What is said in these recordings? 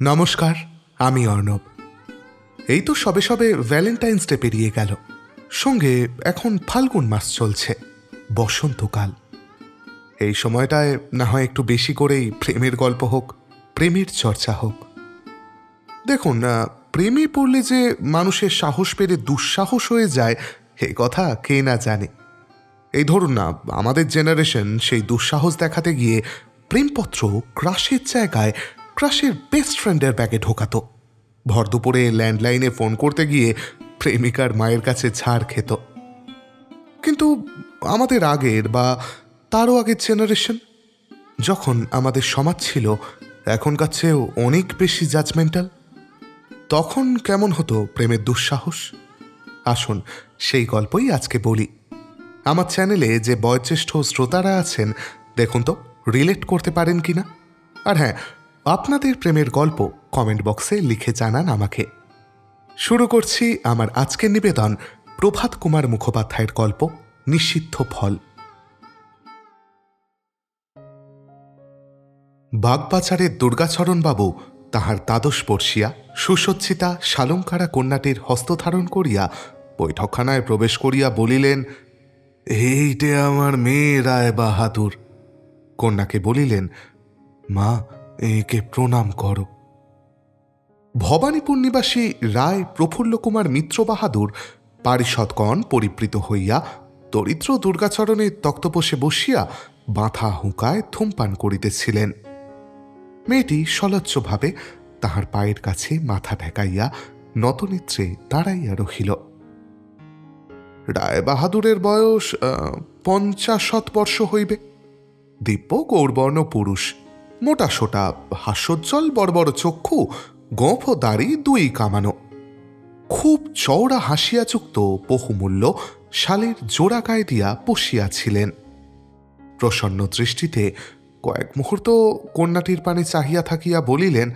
নমস্কার, আমি অর্ণব। এই তো সবে সবে ভ্যালেন্টাইন্স ডে পেরিয়ে গেল। সঙ্গে এখন ফাল্গুন মাস চলছে, বসন্তকাল। এই সময়টায় না হয় একটু বেশি করেই প্রেমের গল্প হোক, প্রেমের চর্চা হোক। দেখুন, প্রেমে পড়লে যে মানুষের সাহস পেরে দুঃসাহস হয়ে যায়, এ কথা কে না জানে। এই ধরুন না, আমাদের জেনারেশন সেই দুঃসাহস দেখাতে গিয়ে প্রেমপত্র ক্রাশের জায়গায় ক্রাশের বেস্ট ফ্রেন্ডের ব্যাগে ঢোকাতো। ভর দুপুরে ল্যান্ডলাইনে ফোন করতে গিয়ে প্রেমিকার মায়ের কাছে ছাড় খেত। কিন্তু আমাদের আগের বা তারও আগের জেনারেশন, যখন আমাদের সমাজ ছিল এখনকার চেয়েও অনেক বেশি জাজমেন্টাল, তখন কেমন হতো প্রেমের দুঃসাহস? আসুন সেই গল্পই আজকে বলি। আমার চ্যানেলে যে বয়োজ্যেষ্ঠ শ্রোতারা আছেন, দেখুন তো রিলেট করতে পারেন কিনা। আর হ্যাঁ, আপনাদের প্রেমের গল্প কমেন্ট বক্সে লিখে জানান আমাকে। শুরু করছি আমার আজকের নিবেদন প্রভাত কুমার মুখোপাধ্যায়ের গল্প নিষিদ্ধ ফল। বাগবাজারের দুর্গাচরণবাবু তাহার দ্বাদশ বর্ষিয়া সুসজ্জিতা শালঙ্কারা কন্যাটির হস্তধারণ করিয়া বৈঠকখানায় প্রবেশ করিয়া বলিলেন, এইটে আমার মেয়ে রায় বাহাদুর। কন্যাকে বলিলেন, মা, একে প্রণাম করো। ভবানীপুর নিবাসী রায় প্রফুল্ল কুমার মিত্র বাহাদুর পারিষদগণ পরিবৃত হইয়া দরিদ্র দুর্গাচরণের তক্তপোষে বসিয়া মাথা হুঁকায় ধূমপান করিতেছিলেন। মেয়েটি সলজ্জভাবে তাহার পায়ের কাছে মাথা ঠেকাইয়া নতনেত্রে দাঁড়াইয়া রহিল। রায় বাহাদুরের বয়স 50 বর্ষ হইবে। দিব্য গৌরবর্ণ পুরুষ, মোটা সোটা, হাস্যোজ্জ্বল বড় বড় চক্ষু, গোঁফ ও দাড়ি দুই কামানো। খুব চওড়া হাসিয়াযুক্ত বহুমূল্য শালের জোড়া গায়ে দিয়া বসিয়াছিলেন। প্রসন্ন দৃষ্টিতে কয়েক মুহূর্ত কন্যাটির পানে চাহিয়া থাকিয়া বলিলেন,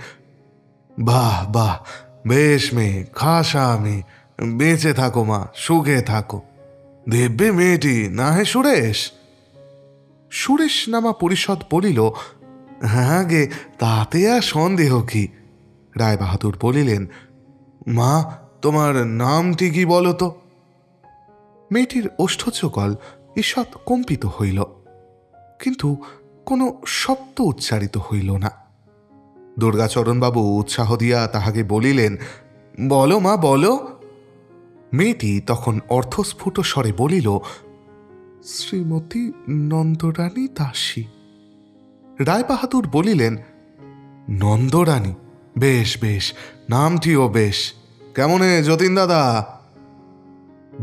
বাহ বাহ, বেশ মেয়ে, খাসা মেয়ে, বেঁচে থাকো মা, সুখে থাকো। দেব্যে মেয়েটি, না হে সুরেশ? সুরেশ নামা পরিষদ বলিল, হ্যাঁ গে, তাতে আর সন্দেহ কি। রায় বাহাদুর বলিলেন, মা, তোমার নামটি কি বলো তো? মেয়েটির ওষ্ঠযুগল ঈষৎ কম্পিত হইল, কিন্তু কোনো শব্দ উচ্চারিত হইল না। দুর্গাচরণবাবু উৎসাহ দিয়া তাহাকে বলিলেন, বলো মা, বলো। মেয়েটি তখন অর্থস্ফুট স্বরে বলিল, শ্রীমতী নন্দরানী দাসী। রায় বাহাদুর বলিলেন, নন্দরানী? বেশ বেশ, নামটিও বেশ। কেমন যতীন দাদা?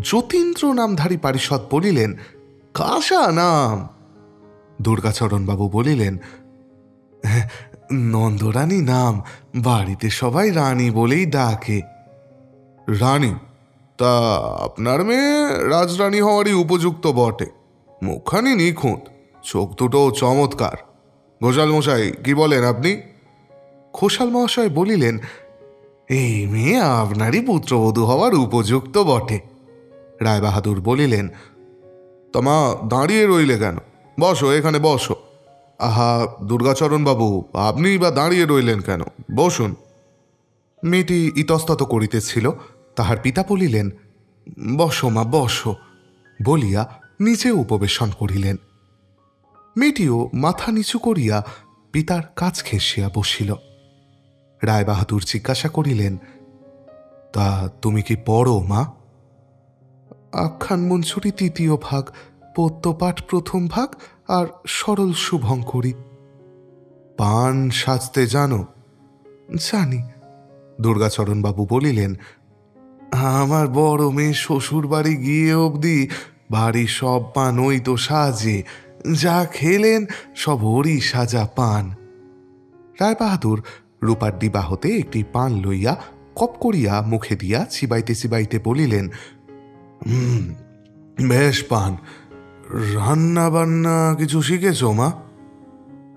যতীন্দ্র নামধারী পারিষদ বলিলেন, কাশা নাম। দুর্গাচরণবাবু বলিলেন, নন্দরানী নাম, বাড়িতে সবাই রানী বলেই ডাকে। রানী? তা আপনার মেয়ে রাজরানী হওয়ারই উপযুক্ত বটে। মুখখানি নিখুঁত, চোখ দুটো চমৎকার। ঘোষাল মশাই, কি বলেন আপনি? ঘোষাল মহাশয় বলিলেন, এই মেয়ে আপনারই পুত্রবধূ হওয়ার উপযুক্ত বটে। রায় বাহাদুর বলিলেন, তোমা দাঁড়িয়ে রইলে কেন? বসো, এখানে বসো। আহা দুর্গাচরণবাবু, আপনি বা দাঁড়িয়ে রইলেন কেন? বসুন। মেয়েটি ইতস্তত করিতেছিল। তাহার পিতা বলিলেন, বসো মা, বসো, বলিয়া নিজে উপবেশন করিলেন। মেয়েটিও মাথা নিচু করিয়া পিতার কাছ ঘেঁষিয়া বসিল। রায় বাহাদুর জিজ্ঞাসা করিলেন, তা তুমি কি পড়ো মা? আখ্যান মঞ্জুরি 3য় ভাগ, পদ্যপাঠ 1ম ভাগ, আর সরল শুভঙ্করী। পান সাজতে জানো? জানি। দুর্গাচরণবাবু বলিলেন, আমার বড় মেয়ে শ্বশুর বাড়ি গিয়ে অবধি বাড়ির সব পান ওই তো সাজে, যা খেলেন সব ওরই সাজা পান। রায় বাহাদুর রূপার ডিবা হতে একটি পান লইয়া কপ করিয়া মুখে দিয়া চিবাইতে চিবাইতে বলিলেন, বেশ পান। রান্না বান্না কিছু শিখেছ মা?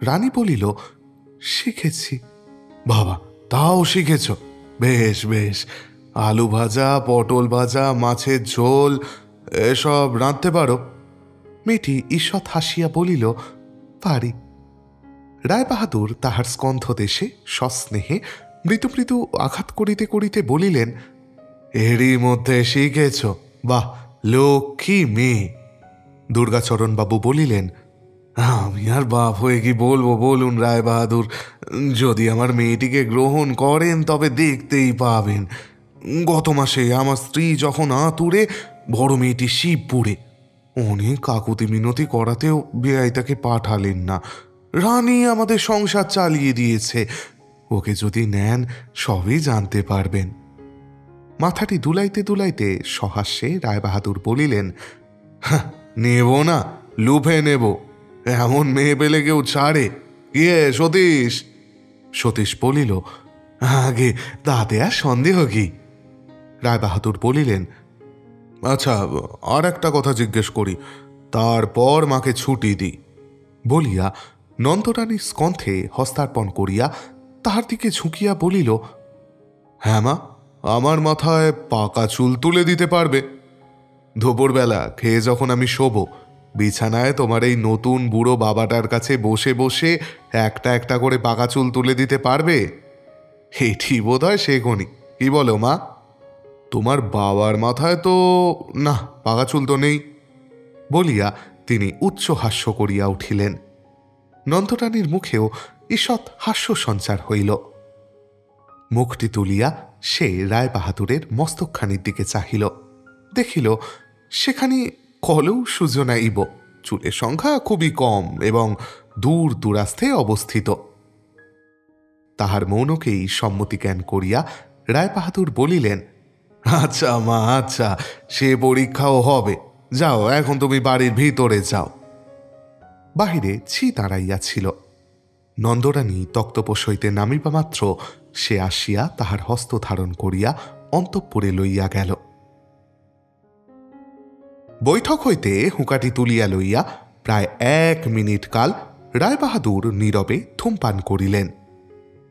রানী বলিল, শিখেছি। বাবা, তাও শিখেছ? বেশ বেশ। আলু ভাজা, পটল ভাজা, মাছের ঝোল এসব রাঁধতে পারো? মেয়েটি ঈষৎ হাসিয়া বলিল, পারি। রায় বাহাদুর তাহার স্কন্ধ দেশে সস্নেহে মৃদু মৃদু আঘাত করিতে করিতে বলিলেন, এরই মধ্যে শিখেছ, বাহ, লক্ষ্মী মেয়ে। দুর্গাচরণবাবু বলিলেন, আমি আর বাপ হয়ে কি বলবো বলুন রায় বাহাদুর, যদি আমার মেয়েটিকে গ্রহণ করেন তবে দেখতেই পাবেন। গত মাসে আমার স্ত্রী যখন আতুরে, বড় মেয়েটি শিবপুরে, অনেক কাকুতি মিনতি করাতেও বেআই তাকে পাঠালেন না। রানী আমাদের সংসার চালিয়ে দিয়েছে। ওকে যদি নেন সবই জানতে পারবেন। মাথাটি দুলাইতে দুলাইতে সহাস্যে রায়বাহাদুর বলিলেন, নেব না, লুফে নেব। এমন মেয়ে পেলে কেউ ছাড়ে? কে সতীশ? সতীশ বলিল, আগে তাতে আর সন্দেহ কি? রায়বাহাদুর বলিলেন, আচ্ছা, আর একটা কথা জিজ্ঞেস করি, তারপর মাকে ছুটি দিই। বলিয়া নন্দরানীর স্কন্ধে হস্তার্পণ করিয়া তাহার দিকে ঝুঁকিয়া বলিল, হ্যাঁ মা, আমার মাথায় পাকা চুল তুলে দিতে পারবে। দুপুরবেলা খেয়ে যখন আমি শোব, বিছানায় তোমার এই নতুন বুড়ো বাবাটার কাছে বসে বসে একটা একটা করে পাকা চুল তুলে দিতে পারবে? এটি বোধ হয় শেখনি, কি বলো মা? তোমার বাবার মাথায় তো না, পাকা চুল তো নেই। বলিয়া তিনি উচ্চ হাস্য করিয়া উঠিলেন। নন্দরানীর মুখেও ঈষৎ হাস্য সঞ্চার হইল। মুখটি তুলিয়া সে রায়বাহাদুরের মস্তকখানির দিকে চাহিল, দেখিল সেখানে কলৌ সুজনাইব, চুলের সংখ্যা খুবই কম এবং দূর দূরাস্থে অবস্থিত। তাহার মৌনকেই সম্মতি জ্ঞান করিয়া রায়বাহাদুর বলিলেন, আচ্ছা মা, আচ্ছা, সে পরীক্ষাও হবে। যাও, এখন তুমি বাড়ির ভিতরে যাও। বাহিরে ছি দাঁড়াইয়াছিল। নন্দরানী তক্তপোষ হইতে নামিবা মাত্র সে আসিয়া তাহার হস্ত ধারণ করিয়া অন্তঃপুরে লইয়া গেল। বৈঠক হইতে হুঁকাটি তুলিয়া লইয়া প্রায় 1 মিনিট কাল রায়বাহাদুর নীরবে ধূমপান করিলেন।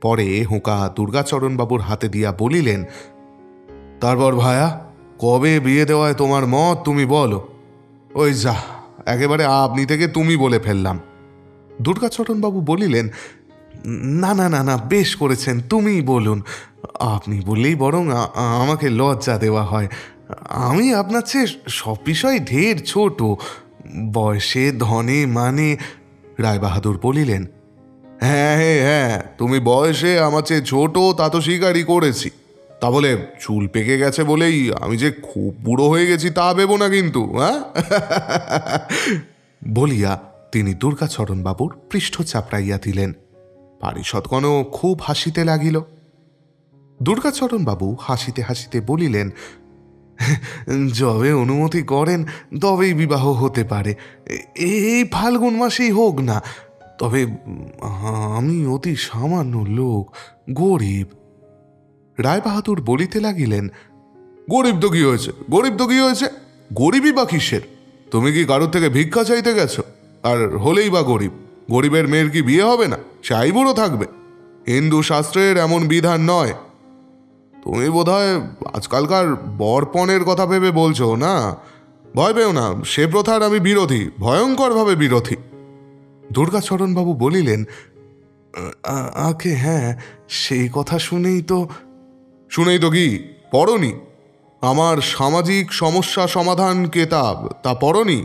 পরে হুঁকা দুর্গাচরণবাবুর হাতে দিয়া বলিলেন, তারপর ভায়া, কবে বিয়ে দেওয়ায় তোমার মত তুমি বলো। ওই যা, একেবারে আপনি থেকে তুমি বলে ফেললাম। দুর্গাচরণবাবু বলিলেন, না না না না, বেশ করেছেন, তুমিই বলুন। আপনি বললেই বরং আমাকে লজ্জা দেওয়া হয়। আমি আপনার চেয়ে সব বিষয় ঢের ছোট, বয়সে, ধনে, মানে। রায়বাহাদুর বলিলেন, হ্যাঁ হ্যাঁ, তুমি বয়সে আমার চেয়ে ছোট, তা তো স্বীকারই করেছি। তা বলে চুল পেকে গেছে বলেই আমি যে খুব বুড়ো হয়ে গেছি তা ভেবো না কিন্তু, হ্যাঁ? বলিয়া তিনি দুর্গাচরণবাবুর পৃষ্ঠ চাপড়াইয়া দিলেন। পারিষদগণও খুব হাসিতে লাগিল। দুর্গাচরণবাবু হাসিতে হাসিতে বলিলেন, যবে অনুমতি করেন তবেই বিবাহ হতে পারে, এই ফাল্গুন মাসেই হোক না। তবে আমি অতি সামান্য লোক, গরিব। রায়বাহাদুর বলিতে লাগিলেন, গরিব তো কি হয়েছে, গরিব তো কি হয়েছে, গরিবই বা কিসের? তুমি কি কারোর থেকে ভিক্ষা চাইতে গেছো? আর হলেই বা গরিব, গরিবের মেয়ের কি বিয়ে হবে না? সে আইবুড়ো থাকবে? হিন্দু শাস্ত্রের এমন বিধান নয়। তুমি বোধহয় আজকালকার বরপণের কথা ভেবে বলছো না? ভয় পেও না, সে প্রথার আমি বিরোধী, ভয়ঙ্করভাবে বিরোধী। দুর্গাচরণবাবু বলিলেন, আগে হ্যাঁ, সেই কথা শুনেই তো কি পড়নি? আমার সামাজিক সমস্যা সমাধান কেতাব, তা পড়নি?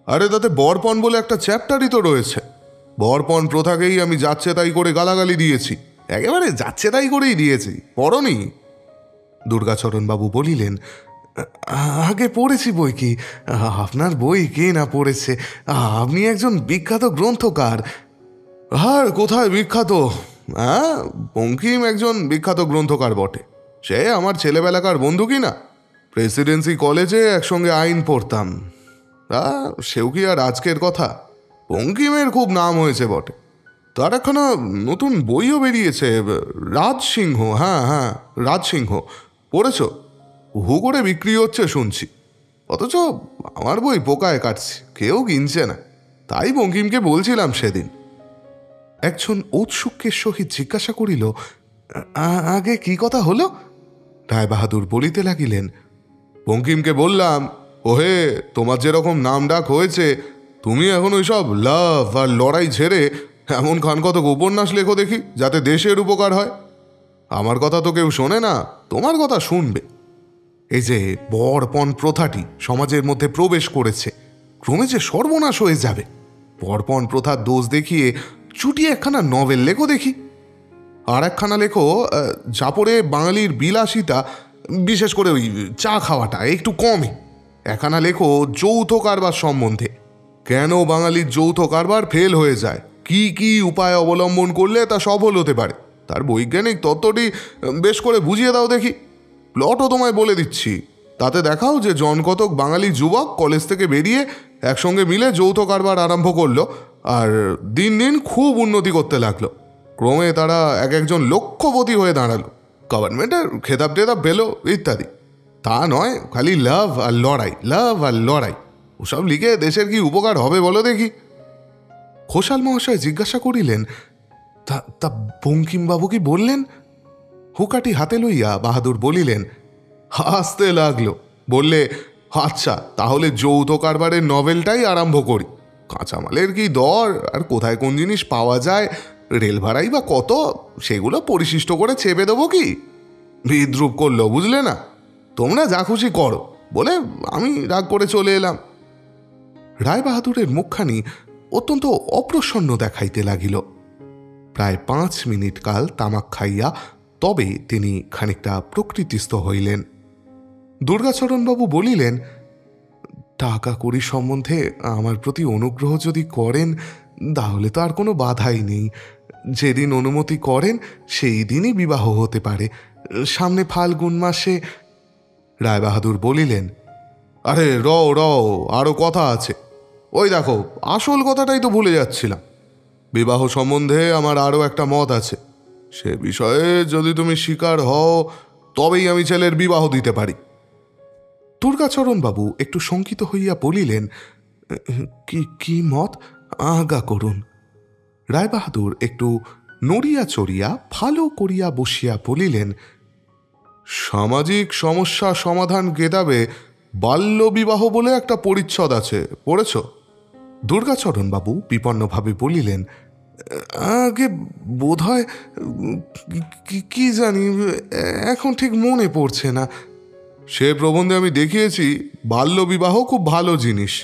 আরে তাতে বরপণ বলে একটা চ্যাপ্টারই তো রয়েছে। বরপণ প্রথাকেই আমি যাচ্ছে তাই করে গালাগালি দিয়েছি, একেবারে যাচ্ছে তাই করেই দিয়েছি, পড়নি? দুর্গাচরণবাবু বলিলেন, আগে পড়েছি বই কি, আপনার বই কে না পড়েছে? আপনি একজন বিখ্যাত গ্রন্থকার। আর কোথায় বিখ্যাত, হ্যাঁ, বঙ্কিম একজন বিখ্যাত গ্রন্থকার বটে। সে আমার ছেলেবেলাকার বন্ধু কি না? প্রেসিডেন্সি কলেজে একসঙ্গে আইন পড়তাম। সেও কি আর আজকের কথা? বঙ্কিমের খুব নাম হয়েছে বটে। তার একখানা নতুন বইও বেরিয়েছে, রাজসিংহ। হ্যাঁ হ্যাঁ, রাজসিংহ পড়েছ? হু করে বিক্রি হচ্ছে শুনছি, অথচ আমার বই পোকায় কাটছে, কেউ কিনছে না। তাই বঙ্কিমকে বলছিলাম সেদিন। একজন ঔৎসুক্যের সহিত জিজ্ঞাসা করিল, আগে কি কথা হলো? রায়বাহাদুর বলিতে লাগিলেন, বঙ্কিমকে বললাম, ওহে, তোমার যেরকম নাম ডাক হয়েছে, তুমি এখন ওই সব লাভ আর লড়াই ছেড়ে এমন খানকতক উপন্যাস লেখো দেখি, যাতে দেশের উপকার হয়। আমার কথা তো কেউ শোনে না, তোমার কথা শুনবে। এই যে বরপণ প্রথাটি সমাজের মধ্যে প্রবেশ করেছে, ক্রমে যে সর্বনাশ হয়ে যাবে। বরপণ প্রথার দোষ দেখিয়ে চুটিয়ে একখানা নভেল লেখো দেখি, আর একখানা লেখো চাপড়ে বাঙালির বিলাসিতা, বিশেষ করে ওই চা খাওয়াটা একটু কমে। একখানা লেখো যৌথ কারবার সম্বন্ধে, কেন বাঙালির যৌথ কারবার ফেল হয়ে যায়, কি কি উপায় অবলম্বন করলে তা সফল হতে পারে, তার বৈজ্ঞানিক তত্ত্বটি বেশ করে বুঝিয়ে দাও দেখি। প্লটও তোমায় বলে দিচ্ছি, তাতে দেখাও যে জনকতক বাঙালি যুবক কলেজ থেকে বেরিয়ে একসঙ্গে মিলে যৌথ কারবার আরম্ভ করলো, আর দিন দিন খুব উন্নতি করতে লাগলো। ক্রমে তারা এক একজন লক্ষ্যপতি হয়ে দাঁড়ালো, গভর্নমেন্টের খেতাব টেতাব পেল ইত্যাদি। তা নয়, খালি লাভ আর লড়াই, লাভ আর লড়াই। ওসব লিখে দেশের কি উপকার হবে বলো দেখি? ঘোষাল মহাশয় জিজ্ঞাসা করিলেন, তা বঙ্কিমবাবু কি বললেন? হুকাটি হাতে লইয়া বাহাদুর বলিলেন, হাসতে লাগলো, বললে, আচ্ছা তাহলে যৌথ কারবারের নভেলটাই আরম্ভ করি। কাঁচামালের কি দর, আর কোথায় কোন জিনিস পাওয়া যায়, রেল ভাড়াই বা কত, সেগুলো পরিশিষ্ট করে চেপে দেবো কি? বিদ্রুপ করলো, বুঝলে না? তোমরা যা খুশি করো বলে আমি রাগ করে চলে এলাম। রায়বাহাদুরের মুখখানি অত্যন্ত অপ্রসন্ন দেখাইতে লাগিল। প্রায় 5 মিনিট কাল তামাক খাইয়া তবে তিনি খানিকটা প্রকৃতিস্থ হইলেন। দুর্গাচরণবাবু বলিলেন, টাকা কড়ি সম্বন্ধে আমার প্রতি অনুগ্রহ যদি করেন তাহলে তো আর কোনো বাধাই নেই। যেদিন অনুমতি করেন সেই দিনই বিবাহ হতে পারে, সামনে ফাল্গুন মাসে। রায়বাহাদুর বলিলেন, আরে রও আরও কথা আছে। ওই দেখো, আসল কথাটাই তো ভুলে যাচ্ছিলাম। বিবাহ সম্বন্ধে আমার আরও একটা মত আছে, সে বিষয়ে যদি তুমি স্বীকার হও তবেই আমি ছেলের বিবাহ দিতে পারি। দুর্গাচরণবাবু একটু শঙ্কিত হইয়া বলিলেন, কি মত, আজ্ঞা করুন। রায়বাহাদুর একটু নড়িয়া চড়িয়া ভালো করিয়া বসিয়া বলিলেন, সামাজিক সমস্যা সমাধান কেতাবে বাল্যবিবাহ বলে একটা পরিচ্ছদ আছে, পড়েছ? দুর্গাচরণবাবু বিপন্নভাবে বলিলেন, আগে বোধ হয়, কি জানি, এখন ঠিক মনে পড়ছে না। সে প্রবন্ধে আমি দেখিয়েছি বাল্যবিবাহ খুব ভালো জিনিস।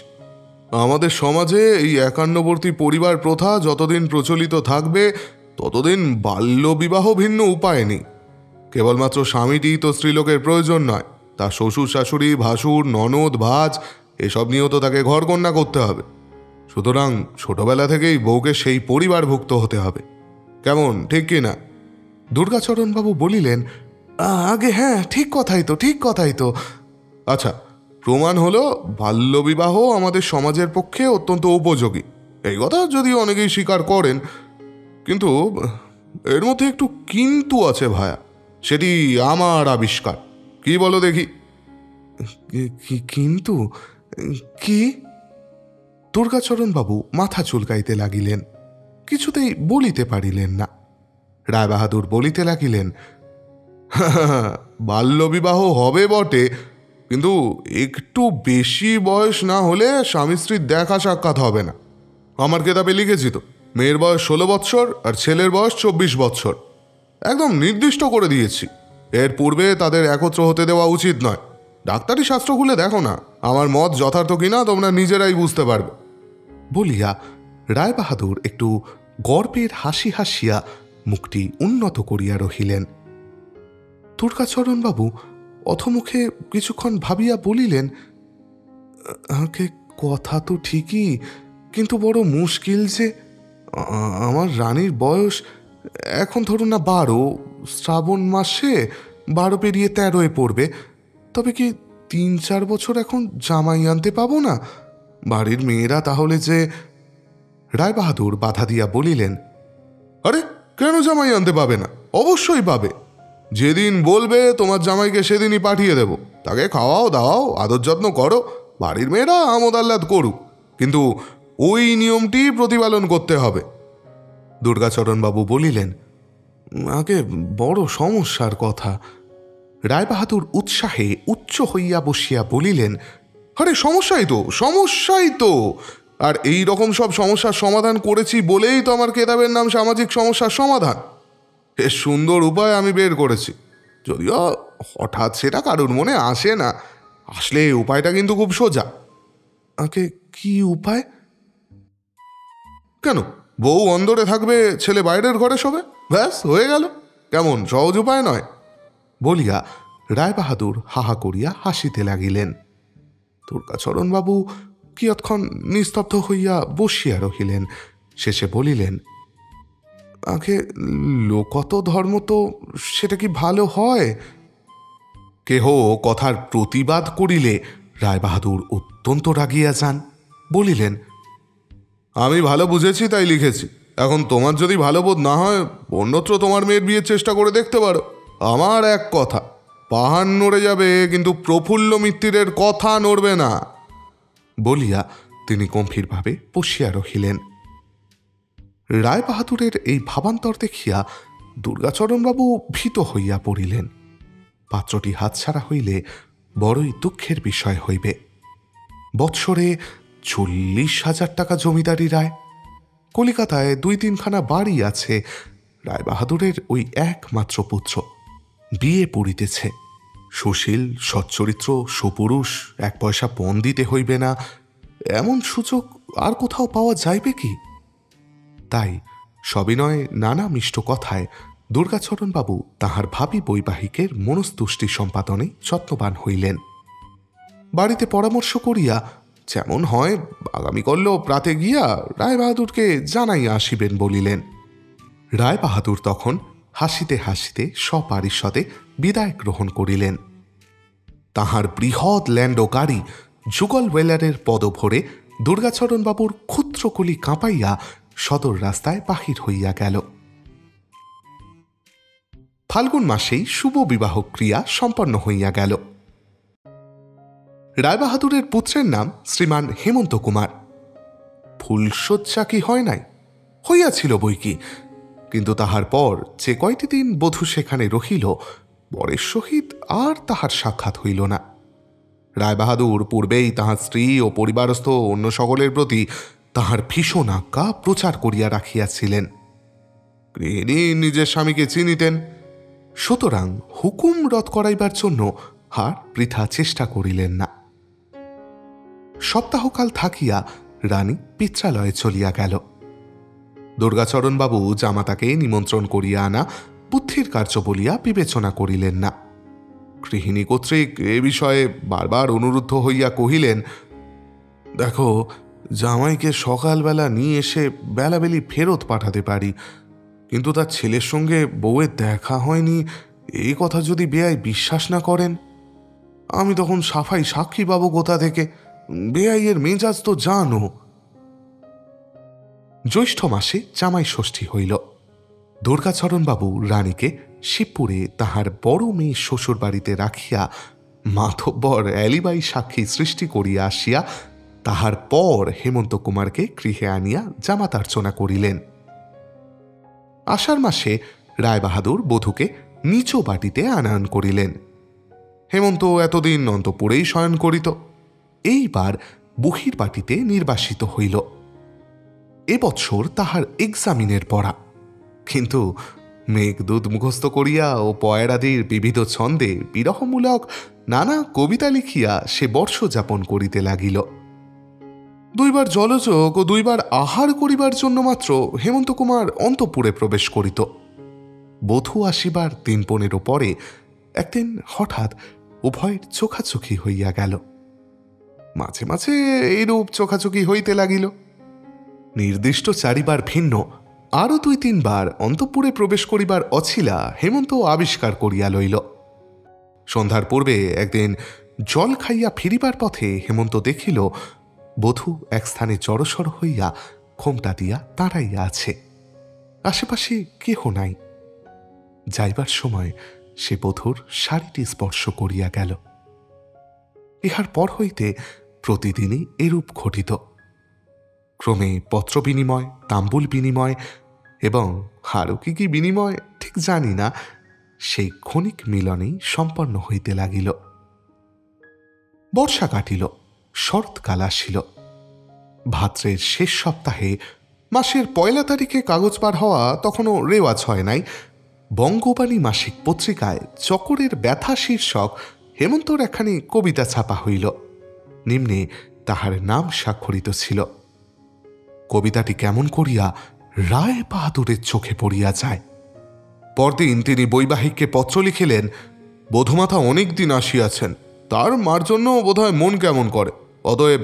আমাদের সমাজে এই একান্নবর্তী পরিবার প্রথা যতদিন প্রচলিত থাকবে ততদিন বাল্যবিবাহ ভিন্ন উপায় নেই। কেবলমাত্র স্বামীটি তো স্ত্রীলোকের প্রয়োজন নয়, তার শ্বশুর শাশুড়ি, ভাসুর, ননদ, ভাজ এসব নিয়েও তো তাকে ঘরকন্যা করতে হবে। সুতরাং ছোটবেলা থেকেই বউকে সেই পরিবারভুক্ত হতে হবে। কেমন, ঠিক কি না? দুর্গাচরণবাবু বলিলেন, আগে হ্যাঁ, ঠিক কথাই তো। আচ্ছা, প্রমাণ হলো বাল্যবিবাহ আমাদের সমাজের পক্ষে অত্যন্ত উপযোগী, এই কথা যদিও অনেকেই স্বীকার করেন। কিন্তু এর মধ্যে একটু কিন্তু আছে ভায়া, সেটি আমার আবিষ্কার। কি বলো দেখি? কিন্তু কি? দুর্গাচরণবাবু মাথা চুলকাইতে লাগিলেন, কিছুতেই বলিতে পারিলেন না। রায়বাহাদুর বলিতে লাগিলেন, বাল্যবিবাহ হবে বটে, কিন্তু একটু বেশি বয়স না হলে স্বামী স্ত্রীর দেখা সাক্ষাৎ হবে না। আমার কেতাবে লিখেছি তো, মেয়ের বয়স 16 বৎসর আর ছেলের বয়স 24 বৎসর, একদম নির্দিষ্ট করে দিয়েছি। এর পূর্বে তাদের একত্র হতে দেওয়া উচিত নয়। ডাক্তারি শাস্ত্র খুলে দেখো না, আমার মত যথার্থ কিনা তোমরা নিজেরাই বুঝতে পারবে। বলিয়া রায়বাহাদুর একটু গর্বের হাসি হাসিয়া মুখটি উন্নত করিয়া রহিলেন। দুর্গাচরণবাবু অথমুখে কিছুক্ষণ ভাবিয়া বলিলেন, আগে কথা তো ঠিকই, কিন্তু বড় মুশকিল যে। আমার রানীর বয়স এখন ধরুন না 12, শ্রাবণ মাসে 12 পেরিয়ে 13 পড়বে। তবে কি 3-4 বছর এখন জামাই আনতে পাবো না? বাড়ির মেয়েরা তাহলে যে। রায়বাহাদুর বাধা দিয়া বলিলেন, আরে কেন জামাই আনতে পাবে না? অবশ্যই পাবে। যেদিন বলবে তোমার জামাইকে সেদিনই পাঠিয়ে দেব। তাকে খাওয়াও দাওয়াও, আদর যত্ন করো, বাড়ির মেয়েরা আমোদ আহ্লাদ করুক, কিন্তু ওই নিয়মটি প্রতিপালন করতে হবে। দুর্গাচরণবাবু বলিলেন, আগে বড় সমস্যার কথা। রায়বাহাদুর উৎসাহে উচ্চ হইয়া বসিয়া বলিলেন, আরে সমস্যাই তো। আর এই রকম সব সমস্যার সমাধান করেছি বলেই তো আমার কেতাবের নাম সামাজিক সমস্যার সমাধান। এ সুন্দর উপায় আমি বের করেছি, যদিও হঠাৎ সেটা কারোর মনে আসে না। আসলে এই উপায়টা কিন্তু খুব সোজা। আগে কি উপায়? কেন, বউ অন্দরে থাকবে, ছেলে বাইরের ঘরে শোবে, ব্যাস হয়ে গেল। কেমন সহজ উপায় নয়? বলিয়া রায়বাহাদুর হাহা করিয়া হাসিতে লাগিলেন। দুর্গাচরণবাবু কিয়ৎক্ষণ নিস্তব্ধ হইয়া বসিয়া রহিলেন। শেষে বলিলেন, আগে লোকত ধর্ম তো সেটা কি ভালো হয়? কেহ কথার প্রতিবাদ করিলে রায়বাহাদুর অত্যন্ত রাগিয়া যান। বলিলেন, আমি ভালো বুঝেছি তাই লিখেছি। এখন তোমার যদি ভালো বোধ না হয়, অন্যত্র তোমার মেয়ের বিয়ের চেষ্টা করে দেখতে পারো। আমার এক কথা, পাহাড় নড়ে যাবে, কিন্তু প্রফুল্ল মিত্তিরের কথা নড়বে না। বলিয়া তিনি গম্ভীরভাবে বসিয়া রহিলেন। রায়বাহাদুরের এই ভাবান্তর দেখিয়া দুর্গাচরণবাবু ভীত হইয়া পড়িলেন। পাত্রটি হাতছাড়া হইলে বড়ই দুঃখের বিষয় হইবে। বৎসরে 40,000 টাকা জমিদারি রায়। কলিকাতায় 2-3খানা বাড়ি আছে। রায়বাহাদুরের ওই একমাত্র পুত্র বিয়ে পড়িতেছে। সুশীল, সচ্চরিত্র, সুপুরুষ, 1 পয়সা পণ দিতে হইবে না, এমন সুযোগ আর কোথাও পাওয়া যাইবে কি? তাই সবিনয়ে নানা মিষ্ট কথায় দুর্গাচরণবাবু তাহার ভাবী বৈবাহিকের মনস্তুষ্টি সম্পাদনে যত্নবান হইলেন। বাড়িতে পরামর্শ করিয়া যেমন হয় আগামীকল্য প্রাতে গিয়া রায়বাহাদুরকে জানাইয়া আসিবেন বলিলেন। রায়বাহাদুর তখন হাসিতে হাসিতে সপারিষদে বিদায় গ্রহণ করিলেন। তাহার বৃহৎ ল্যান্ডো গাড়ি যুগল ওয়েলারের পদভরে দুর্গাচরণবাবুর ক্ষুদ্রকলি কাঁপাইয়া সদর রাস্তায় বাহির হইয়া গেল। ফাল্গুন মাসেই শুভ বিবাহ ক্রিয়া সম্পন্ন হইয়া গেল। রায়বাহাদুরের পুত্রের নাম শ্রীমান হেমন্ত কুমার। ফুলশয্যা কি হয় নাই? হইয়াছিল বই কি, কিন্তু তাহার পর যে কয়টি দিন বধূ সেখানে রহিল, বরের সহিত আর তাহার সাক্ষাৎ হইল না। রায়বাহাদুর পূর্বেই তাহার স্ত্রী ও পরিবারস্থ অন্য সকলের প্রতি তাহার ভীষণ আজ্ঞা প্রচার করিয়া রাখিয়াছিলেন। গৃহিণী নিজের স্বামীকে চিনিতেন, সুতরাং হুকুম রদ করাইবার জন্য আর বৃথা চেষ্টা করিলেন না। সপ্তাহকাল থাকিয়া রানী পিত্রালয়ে চলিয়া গেল। দুর্গাচরণবাবু জামাতাকে নিমন্ত্রণ করিয়া আনা বুদ্ধির কার্য বলিয়া বিবেচনা করিলেন না। গৃহিণী কর্তৃক এ বিষয়ে বারবার অনুরুদ্ধ হইয়া কহিলেন, দেখো, জামাইকে সকালবেলা নিয়ে এসে বেলাবেলি ফেরত পাঠাতে পারি, কিন্তু তার ছেলের সঙ্গে বউয়ের দেখা হয়নি এই কথা যদি বেয়াই বিশ্বাস না করেন, আমি তখন সাফাই সাক্ষী পাবো কোথা থেকে? বেয়াইয়ের মেজাজ তো জানো। জ্যৈষ্ঠ মাসে জামাই ষষ্ঠী হইল। দুর্গাচরণবাবু রানীকে শিবপুরে তাহার বড় মেয়ে শ্বশুর বাড়িতে রাখিয়া মাতব্বর অ্যালিবাই সাক্ষী সৃষ্টি করিয়া আসিয়া তাহার পর হেমন্ত কুমারকে গৃহে আনিয়া জামাতার্চনা করিলেন। আষাঢ় মাসে রায়বাহাদুর বধূকে নিচ বাটিতে আনয়ন করিলেন। হেমন্ত এতদিন অন্তঃপুরেই শয়ন করিত, এইবার বহির বাটিতে নির্বাসিত হইল। এবৎসর তাহার এক্সামিনের পড়া, কিন্তু মেঘদূত মুখস্থ করিয়া ও পয়রাদির বিবিধ ছন্দে বিরহমূলক নানা কবিতা লিখিয়া সে বর্ষ যাপন করিতে লাগিল। 2 বার জলযোগ ও 2 বার আহার করিবার জন্য মাত্র হেমন্ত কুমার অন্তঃপুরে প্রবেশ করিত। বধূ আসিবার 3-15 পরে একদিন হঠাৎ উভয়ের চোখাচোখি হইয়া গেল। মাঝে মাঝে এইরূপ চোখাচোখি হইতে লাগিল। নির্দিষ্ট 4 বার ভিন্ন আরও 2-3 বার অন্তঃপুরে প্রবেশ করিবার অছিলা হেমন্ত আবিষ্কার করিয়া লইল। সন্ধ্যার পূর্বে একদিন জল খাইয়া ফিরিবার পথে হেমন্ত দেখিল বধূ এক স্থানে জড়সড় হইয়া ঘোমটা দিয়া দাঁড়াইয়া আছে, আশেপাশে কেহ নাই। যাইবার সময় সে বধূর শাড়িটি স্পর্শ করিয়া গেল। ইহার পর হইতে প্রতিদিনই এরূপ ঘটিত। ক্রমে পত্র বিনিময়, তাম্বুল বিনিময় এবং আরও কি কি বিনিময় ঠিক জানি না, সেই ক্ষণিক মিলনেই সম্পন্ন হইতে লাগিল। বর্ষা কাটিল, শরৎকাল আসিল। ভাদ্রের শেষ সপ্তাহে, মাসের 1 তারিখে কাগজ পার হওয়া তখনও রেওয়াজ হয় নাই, বঙ্গবাণী মাসিক পত্রিকায় চকরের ব্যথা শীর্ষক হেমন্তর একখানি কবিতা ছাপা হইল। নিম্নে তাহার নাম স্বাক্ষরিত ছিল। কবিতাটি কেমন করিয়া রায় বাহাদুরের চোখে পড়িয়া যায়। পরদিন তিনি বৈবাহিককে পত্র লিখিলেন, বধূমাতা অনেক দিন আসিয়াছেন, তার মার জন্য বোধহয় মন কেমন করে, অতএব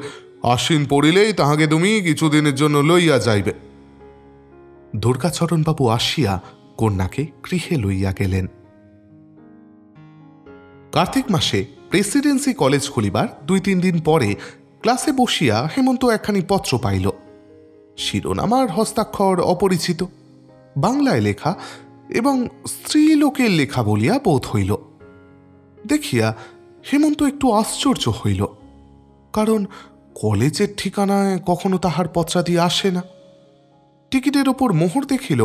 আশ্বিন পড়িলেই তাহাকে তুমি কিছুদিনের জন্য লইয়া যাইবে। দুর্গাচরণবাবু আসিয়া কন্যাকে গৃহে লইয়া গেলেন। কার্তিক মাসে প্রেসিডেন্সি কলেজ খুলিবার 2-3 দিন পরে ক্লাসে বসিয়া হেমন্ত একখানি পত্র পাইল। শিরোনাম আর হস্তাক্ষর অপরিচিত, বাংলায় লেখা এবং স্ত্রীলোকের লেখা বলিয়া বোধ হইল। দেখিয়া হেমন্ত একটু আশ্চর্য হইল, কারণ কলেজের ঠিকানায় কখনো তাহার পত্রাদি আসে না। টিকিটের ওপর মোহর দেখিল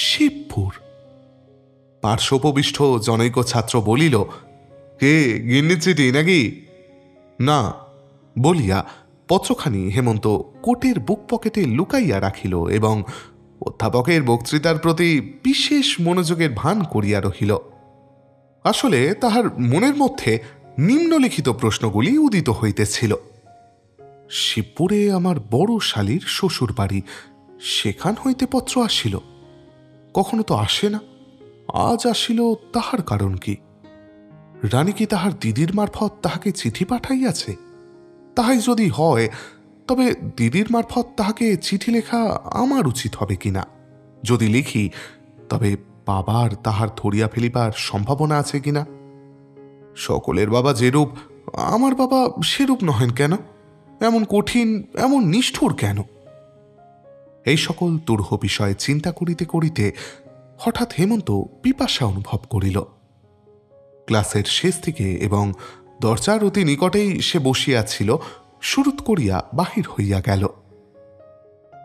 শিবপুর। পার্শ্বপবিষ্ঠ জনৈক ছাত্র বলিল, কে গিন্নির চিঠি নাকি? না বলিয়া পত্রখানি হেমন্ত কোটের বুক পকেটে লুকাইয়া রাখিল এবং অধ্যাপকের বক্তৃতার প্রতি বিশেষ মনোযোগের ভান করিয়া রহিল। আসলে তাহার মনের মধ্যে নিম্নলিখিত প্রশ্নগুলি উদিত হইতেছিল। শিবপুরে আমার বড় শালীর শ্বশুর বাড়ি, সেখান হইতে পত্র আসিল। কখনো তো আসে না, আজ আসিল, তাহার কারণ কি? রানী কি তাহার দিদির মারফত তাহাকে চিঠি পাঠাইয়াছে? তাহাই যদি হয়, তবে দিদির মারফত তাহাকে চিঠি লেখা আমার উচিত হবে কিনা? যদি লিখি, তবে বাবার তাহার ধরিয়া ফেলিবার সম্ভাবনা আছে কিনা? সকলের বাবা যেরূপ, আমার বাবা সেরূপ নহেন কেন? এমন কঠিন, এমন নিষ্ঠুর কেন? এই সকল দুরূহ বিষয়ে চিন্তা করিতে করিতে হঠাৎ হেমন্ত পিপাসা অনুভব করিল। ক্লাসের শেষ দিকে এবং দরজার অতি নিকটেই সে বসিয়াছিল, শুরুত করিয়া বাহির হইয়া গেল।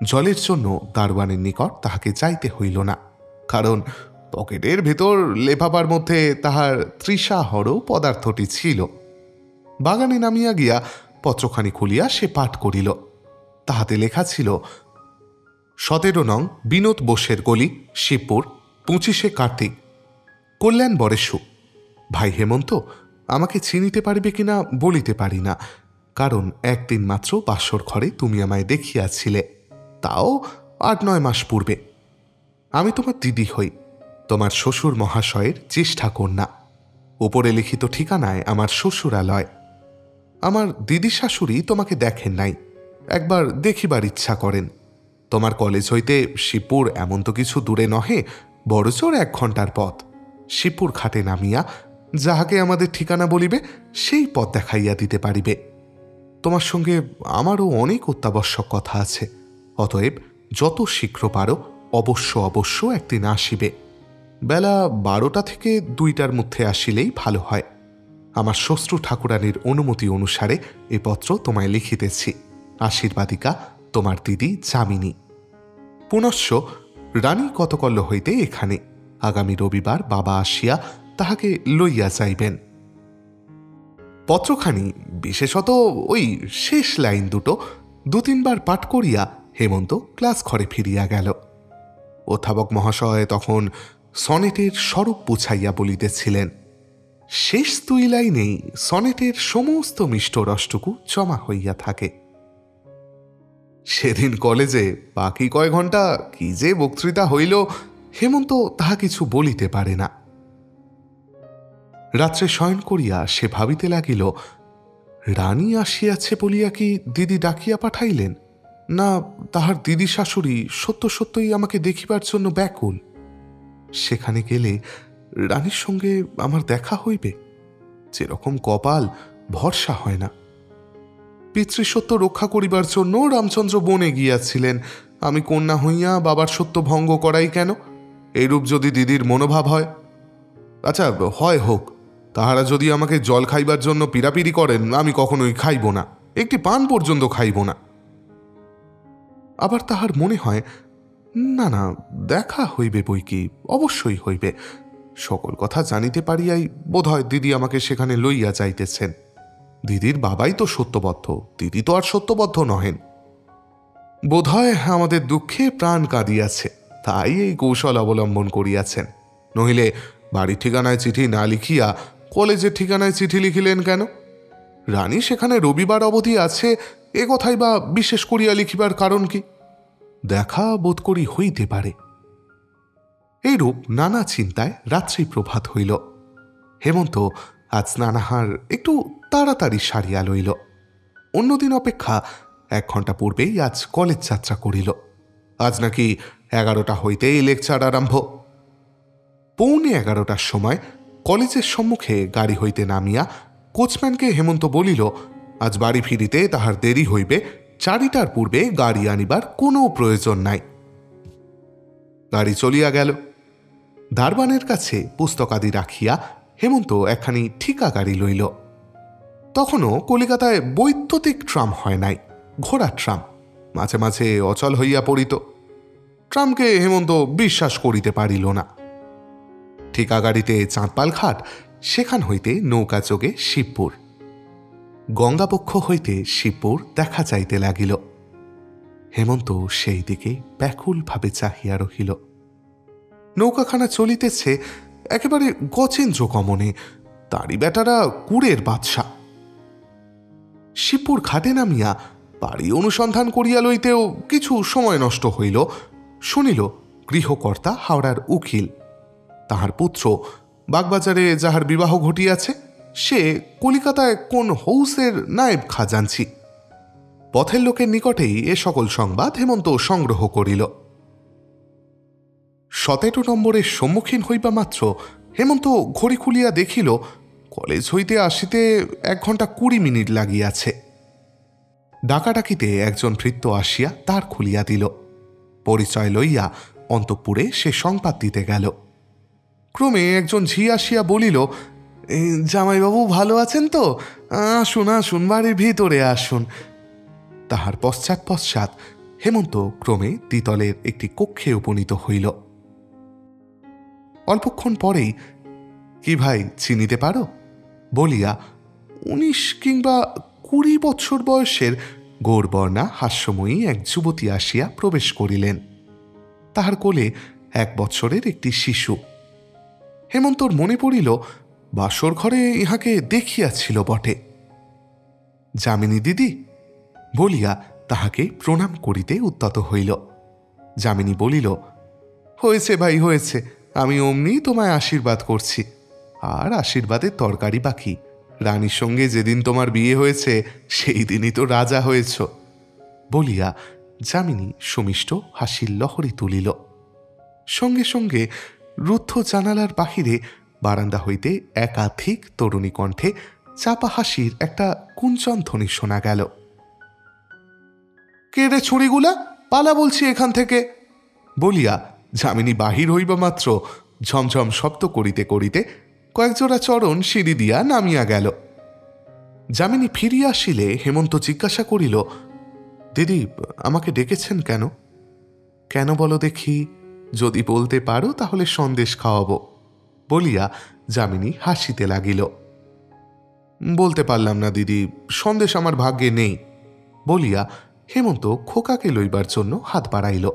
জলের জন্য দারোয়ানের নিকট তাহাকে যাইতে হইল না, কারণ পকেটের ভেতর লেফাফার মধ্যে তাহার তৃষাহর পদার্থটি ছিল। বাগানে নামিয়া গিয়া পত্রখানি খুলিয়া সে পাঠ করিল। তাহাতে লেখা ছিল, 17 নং বিনোদ বোসের গলি, শিবপুর, 25শে কার্তিক। কল্যাণ বরেশু। ভাই হেমন্ত, আমাকে চিনিতে পারিবে কিনা বলিতে পারি না, কারণ একদিন মাত্র বাসর ঘরে তুমি আমায় দেখিয়াছিলে, তাও 8-9 মাস পূর্বে। আমি তোমার দিদি হই, তোমার শ্বশুর মহাশয়ের জ্যেষ্ঠা কন্যা। উপরে লিখিত ঠিকানায় আমার শ্বশুরালয়। আমার দিদি শাশুড়ি তোমাকে দেখেন নাই, একবার দেখিবার ইচ্ছা করেন। তোমার কলেজ হইতে শিবপুর এমন তো কিছু দূরে নহে, বড়জোর 1 ঘণ্টার পথ। শিবপুর ঘাটে নামিয়া যাহাকে আমাদের ঠিকানা বলিবে, সেই পথ দেখাইয়া দিতে পারিবে। তোমার সঙ্গে আমারও অনেক অত্যাবশ্যক কথা আছে, অতএব যত শীঘ্র পারো অবশ্য একদিন আসিবে। বেলা 12টা থেকে 2টার মধ্যে আসিলেই ভালো হয়। আমার শ্বশ্রু ঠাকুরানীর অনুমতি অনুসারে এ পত্র তোমায় লিখিতেছি। আশীর্বাদিকা, তোমার দিদি যামিনী। পুনশ্চ রানী কতকল্য হইতে এখানে। আগামী রবিবার বাবা আসিয়া তাহাকে লইয়া যাইবেন। পত্রখানি, বিশেষত ওই শেষ লাইন দুটো 2-3 বার পাঠ করিয়া হেমন্ত ক্লাস ঘরে ফিরিয়া গেল। অধ্যাপক মহাশয় তখন সনেটের স্বরূপ বুঝাইয়া বলিতেছিলেন। শেষ 2 লাইনেই সনেটের সমস্ত মিষ্ট রসটুকু জমা হইয়া থাকে। সেদিন কলেজে বাকি কয় ঘণ্টা কি যে বক্তৃতা হইল, হেমন্ত তাহা কিছু বলিতে পারে না। রাত্রে শয়ন করিয়া সে ভাবিতে লাগিল, রানী আসিয়াছে বলিয়া কি দিদি ডাকিয়া পাঠাইলেন, না তাহার দিদি শাশুড়ি সত্যই আমাকে দেখিবার জন্য ব্যাকুল? সেখানে গেলে রানীর সঙ্গে আমার দেখা হইবে। যেরকম কপাল, ভরসা হয় না। পিতৃসত্য রক্ষা করিবার জন্য রামচন্দ্র বনে গিয়াছিলেন, আমি কন্যা হইয়া বাবার সত্য ভঙ্গ করাই কেন? এইরূপ যদি দিদির মনোভাব হয়, আচ্ছা হয় হোক, তাহারা যদি আমাকে জল খাইবার জন্য পিড়াপিড়ি করেন, আমি কখনোই খাইব না, একটি পান পর্যন্ত খাইব না। আবার তাহার মনে হয়, না না, দেখা হইবে বই কি, অবশ্যই হইবে। সকল কথা জানিতে পারিয়াই বোধহয় দিদি আমাকে সেখানে লইয়া যাইতেছেন। দিদির বাবাই তো সত্যবদ্ধ, দিদি তো আর সত্যবদ্ধ নহেন। বোধহয় আমাদের দুঃখে প্রাণ কাঁদিয়াছে, তাই এই কৌশল অবলম্বন করিয়াছেন। নহিলে বাড়ির ঠিকানায় চিঠি না লিখিয়া কলেজের ঠিকানায় চিঠি লিখিলেন কেন? রানী সেখানে রবিবার অবধি আছে, এ কথাই বা বিশেষ করিয়া লিখিবার কারণ কি? দেখা বোধ করি হইতে পারে। এইরূপ নানা চিন্তায় রাত্রি প্রভাত হইল। হেমন্ত আজ স্নানাহার একটু তাড়াতাড়ি সারিয়া লইল। অন্যদিন অপেক্ষা 1 ঘণ্টা পূর্বেই আজ কলেজ যাত্রা করিল। আজ নাকি 11টা হইতেই লেকচার আরম্ভ। 11:15 সময় কলেজের সম্মুখে গাড়ি হইতে নামিয়া কোচম্যানকে হেমন্ত বলিল, আজ বাড়ি ফিরিতে তাহার দেরি হইবে, 4টার পূর্বে গাড়ি আনিবার কোনো প্রয়োজন নাই। গাড়ি চলিয়া গেল। দারবানের কাছে পুস্তকাদি রাখিয়া হেমন্ত একখানি ঠিকা গাড়ি লইল। তখনও কলিকাতায় বৈদ্যুতিক ট্রাম হয় নাই, ঘোড়ার ট্রাম মাঝে মাঝে অচল হইয়া পড়িত। ট্রামকে হেমন্ত বিশ্বাস করিতে পারিল না। ঠিকা গাড়িতে চাঁদপাল ঘাট, সেখান হইতে নৌকা যোগে শিবপুর। গঙ্গাপক্ষ হইতে শিবপুর দেখা যাইতে লাগিল। হেমন্ত সেই দিকে ব্যাকুলভাবে চাহিয়া রহিল। নৌকাখানা চলিতেছে একেবারে গচেন্দ্র গমনে, তাঁরই বেটারা কুড়ের বাদশা। শিবপুর ঘাটে নামিয়া বাড়ি অনুসন্ধান করিয়া লইতেও কিছু সময় নষ্ট হইল। শুনিল গৃহকর্তা হাওড়ার উকিল, তাহার পুত্র বাগবাজারে যাহার বিবাহ ঘটিয়াছে, সে কলিকাতায় কোন হৌসের নায়েব খাজাঞ্চি। পথের লোকের নিকটেই এ সকল সংবাদ হেমন্ত সংগ্রহ করিল। 17 নম্বরের সম্মুখীন হইবা মাত্র হেমন্ত ঘড়ি খুলিয়া দেখিল কলেজ হইতে আসিতে 1 ঘণ্টা 20 মিনিট লাগিয়াছে। ডাকাডাকিতে একজন ভৃত্য আসিয়া দ্বার খুলিয়া দিল। পরিচয় লইয়া অন্তঃপুরে সে সংবাদ দিতে গেল। ক্রমে একজন ঝি আসিয়া বলিল, জামাইবাবু ভালো আছেন তো? আসুন আসুন, বাড়ির ভিতরে আসুন। তাহার পশ্চাৎ পশ্চাৎ হেমন্ত ক্রমে দ্বিতলের একটি কক্ষে উপনীত হইল। অল্পক্ষণ পরেই, কি ভাই চিনিতে পারো বলিয়া 19 কিংবা 20 বৎসর বয়সের গৌরবর্ণা হাস্যময়ী এক যুবতী আসিয়া প্রবেশ করিলেন। তাহার কোলে 1 বৎসরের একটি শিশু। হেমন্তর মনে পড়িল বাসর ঘরে ইহাকে দেখিয়াছিল বটে। যামিনী দিদি বলিয়া তাহাকে প্রণাম করিতে উদ্যত হইল। যামিনী বলিল, হয়েছে ভাই হয়েছে, আমি অমনি তোমায় আশীর্বাদ করছি। আর আশীর্বাদের তরকারি বাকি, রানীর সঙ্গে যেদিন তোমার বিয়ে হয়েছে সেই দিনই তো রাজা হয়েছ বলিয়া যামিনী সুমিষ্ট হাসির লহরী তুলিল। সঙ্গে সঙ্গে রুদ্ধ জানালার বাহিরে বারান্দা হইতে একাধিক তরুণী কণ্ঠে চাপা হাসির একটা কুঞ্চন ধ্বনি শোনা গেল। কে রে ছুরিগুলা, পালা বলছি এখান থেকে বলিয়া যামিনী বাহির হইবা মাত্র ঝমঝম শব্দ করিতে করিতে কয়েকজোড়া চরণ সিঁড়ি দিয়া নামিয়া গেল। যামিনী ফিরিয়া আসিলে হেমন্ত জিজ্ঞাসা করিল, দিদি আমাকে ডেকেছেন কেন? কেন বলো দেখি, যদি বলতে পারো তাহলে সন্দেশ খাওয়াব বলিয়া যামিনী হাসিতে লাগিল। বলতে পারলাম না দিদি, সন্দেশ আমার ভাগ্যে নেই বলিয়া হেমন্ত খোকাকে লইবার জন্য হাত বাড়াইল।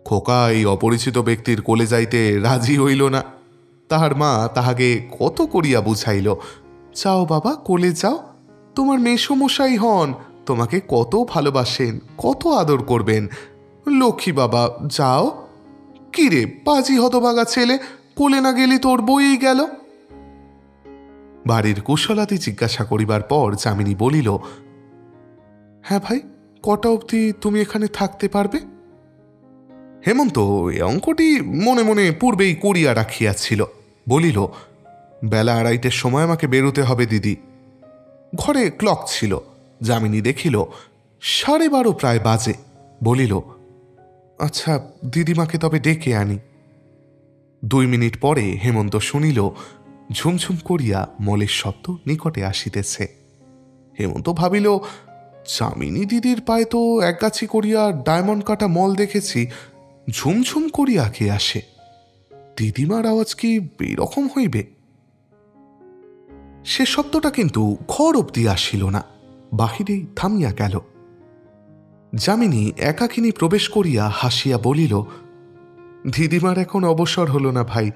খোকা এই অপরিচিত ব্যক্তির কোলে যাইতে রাজি হইল না। তাহার মা তাহাকে কত করিয়া বুঝাইল, যাও বাবা কোলে যাও, তোমার মেসমশাই হন, তোমাকে কত ভালোবাসেন, কত আদর করবেন, লক্ষ্মী বাবা যাও। কিরে পাজি হতভাগা ছেলে, কোলে না গেলি তোর বই গেল। বাড়ির কুশলাদি জিজ্ঞাসা করিবার পর যামিনী বলিল, হ্যাঁ ভাই, কটা অবধি তুমি এখানে থাকতে পারবে? হেমন্ত এই অঙ্কটি মনে মনে পূর্বেই করিয়া রাখিয়াছিল। বলিল, বেলা 2:30-এর সময় আমাকে বেরোতে হবে দিদি। ঘরে ক্লক ছিল। যামিনী দেখিল 12:30 প্রায় বাজে। বলিল, আচ্ছা দিদিমাকে তবে ডেকে আনি। 2 মিনিট পরে হেমন্ত শুনিল ঝুমঝুম করিয়া মলের শব্দ নিকটে আসিতেছে। হেমন্ত ভাবিল, যামিনী দিদির পায়ে তো একগাছি করিয়া ডায়মন্ড কাটা মল দেখেছি, ঝুমঝুম করিয়া কে আসে? দিদিমার আওয়াজ কি এরকম হইবে? সে শব্দটা কিন্তু ঘর অবধি আসিল না, বাহিরেই থামিয়া গেল। যামিনী একাকিনী প্রবেশ করিয়া হাসিয়া বলিল, দিদিমার এখন অবসর হলো না ভাই,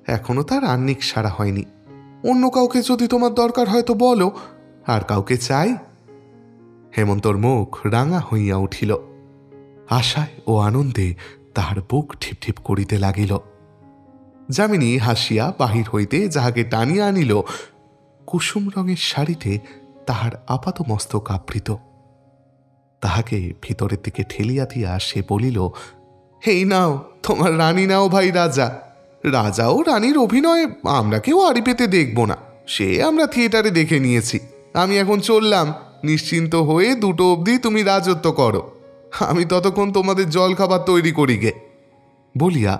এখনো তার আহ্নিক সারা হয়নি। অন্য কাউকে যদি তোমার দরকার হয় তো বলো, আর কাউকে চাই? হেমন্তর মুখ রাঙা হইয়া উঠিল। আশায় ও আনন্দে তাহার বুক ঠিপঠিপ করিতে লাগিল। যামিনী হাসিয়া বাহির হইতে যাহাকে টানিয়া আনিল, কুসুম রঙের শাড়িতে তাহার আপাত মস্তক আবৃত। তাহাকে ভিতরের দিকে ঠেলিয়া দিয়া সে বলিল, হেই নাও তোমার রানী, নাও ভাই রাজা। রাজা ও রানীর অভিনয় আমরা কেউ আড়ি পেতে দেখব না, সে আমরা থিয়েটারে দেখে নিয়েছি। আমি এখন চললাম, নিশ্চিন্ত হয়ে 2টো অবধি তুমি রাজত্ব করো, আমি ততক্ষণ তোমাদের জল খাবার তৈরি করি গে। বলিয়া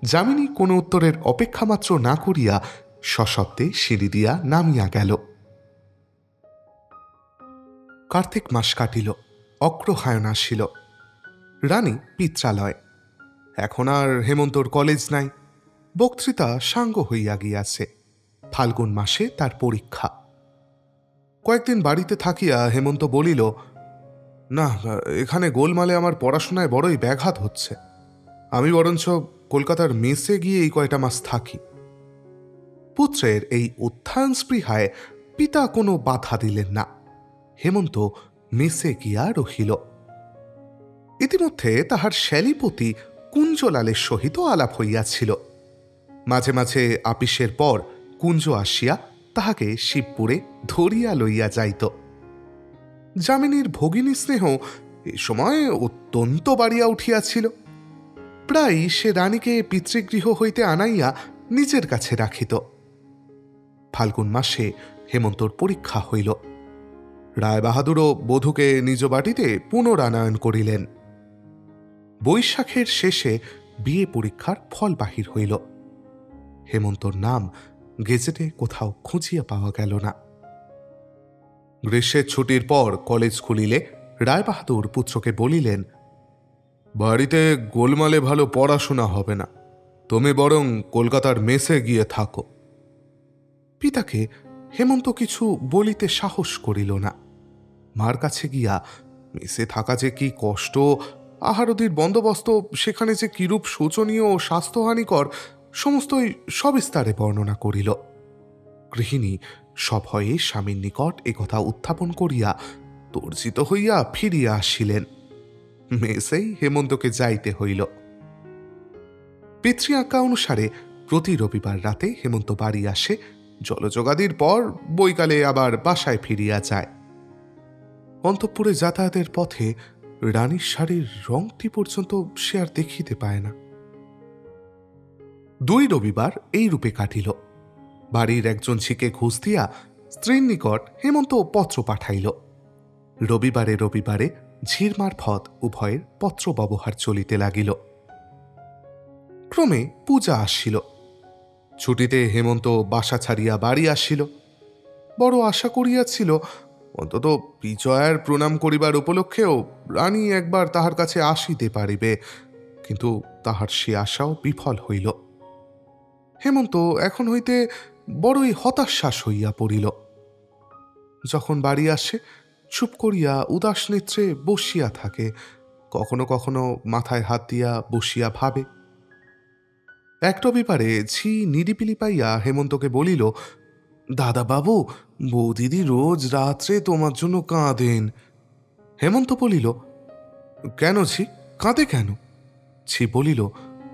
যামিনী কোনো উত্তরের অপেক্ষা মাত্র না করিয়া সশব্দে সিঁড়ি দিয়া নামিয়া গেল। কার্তিক মাস কাটিল, অগ্রহায়ণ আসিল। রানী পিত্রালয়। এখন আর হেমন্তর কলেজ নাই, বক্তৃতা সাঙ্গ হইয়া গিয়াছে। ফাল্গুন মাসে তার পরীক্ষা। কয়েকদিন বাড়িতে থাকিয়া হেমন্ত বলিল, না, এখানে গোলমালে আমার পড়াশোনায় বড়ই ব্যাঘাত হচ্ছে, আমি বরঞ্চ কলকাতার মেসে গিয়ে এই কয়টা মাস থাকি। পুত্রের এই উত্থান স্পৃহায় পিতা কোনো বাধা দিলেন না। হেমন্ত মেসে গিয়া রহিল। ইতিমধ্যে তাহার শ্যালীপতি কুঞ্জলালের সহিত আলাপ হইয়াছিল। মাঝে মাঝে আপিসের পর কুঞ্জ আসিয়া তাহাকে শিবপুরে ধরিয়া লইয়া যাইত। যামিনীর ভগিনী স্নেহ এ সময় অত্যন্ত বাড়িয়া উঠিয়াছিল। প্রায় সে রানীকে পিতৃগৃহ হইতে আনাইয়া নিজের কাছে রাখিত। ফাল্গুন মাসে হেমন্তর পরীক্ষা হইল। রায়বাহাদুরও বধূকে নিজ বাটিতে পুনরানয়ন করিলেন। বৈশাখের শেষে বিয়ে পরীক্ষার ফল বাহির হইল। হেমন্তর নাম গেজেটে কোথাও খুঁজিয়া পাওয়া গেল না। গ্রীষ্মের ছুটির পর কলেজ খুলিলে রায়বাহাদুর পুত্রকে বলিলেন, বাড়িতে গোলমালে ভালো পড়াশোনা হবে না, তুমি বরং কলকাতার মেসে গিয়ে থাকো। পিতাকে হেমন্ত কিছু বলিতে সাহস করিল না। মার কাছে গিয়া মেসে থাকা যে কি কষ্ট, আহারদির বন্দোবস্ত সেখানে যে কিরূপ শোচনীয় ও স্বাস্থ্যহানিকর, সমস্তই সবিস্তারে বর্ণনা করিল। গৃহিণী সভয়ে স্বামীর নিকট একথা উত্থাপন করিয়া তর্জিত হইয়া ফিরিয়া আসিলেন। মেসেই হেমন্তকে যাইতে হইল। পিতৃ আজ্ঞা অনুসারে প্রতি রবিবার রাতে হেমন্ত বাড়ি আসে, জলযোগাদির পর বৈকালে আবার বাসায় ফিরিয়া যায়। অন্তঃপুরে যাতায়াতের পথে রানীর শাড়ির রংটি পর্যন্ত সে আর দেখিতে পায় না। 2 রবিবার এই রূপে কাটিল। বাড়ির একজন ঝিকে ঘুষ দিয়া স্ত্রীর নিকট হেমন্ত পত্র পাঠাইল। রবিবারে রবিবারে ঝির মারফত উভয়ের পত্র ব্যবহার চলিতে লাগিল। ক্রমে পূজা আসিল। ছুটিতে হেমন্ত বাসা ছাড়িয়া বাড়ি আসিল। বড় আশা করিয়াছিল অন্তত বিজয়ার প্রণাম করিবার উপলক্ষেও রানী একবার তাহার কাছে আসিতে পারিবে, কিন্তু তাহার সে আশাও বিফল হইল। হেমন্ত এখন হইতে বড়ই হতাশ্বাস হইয়া পড়িল। যখন বাড়ি আসে চুপ করিয়া উদাস নেত্রে বসিয়া থাকে, কখনো কখনো মাথায় হাত দিয়া বসিয়া ভাবে। এক রবিবারে ঝি নিরিবিলি পাইয়া হেমন্তকে বলিল, দাদা বাবু, বৌদিদি রোজ রাত্রে তোমার জন্য কাঁদেন। হেমন্ত বলিল, কেন ঝি, কাঁদে কেন? ঝি বলিল,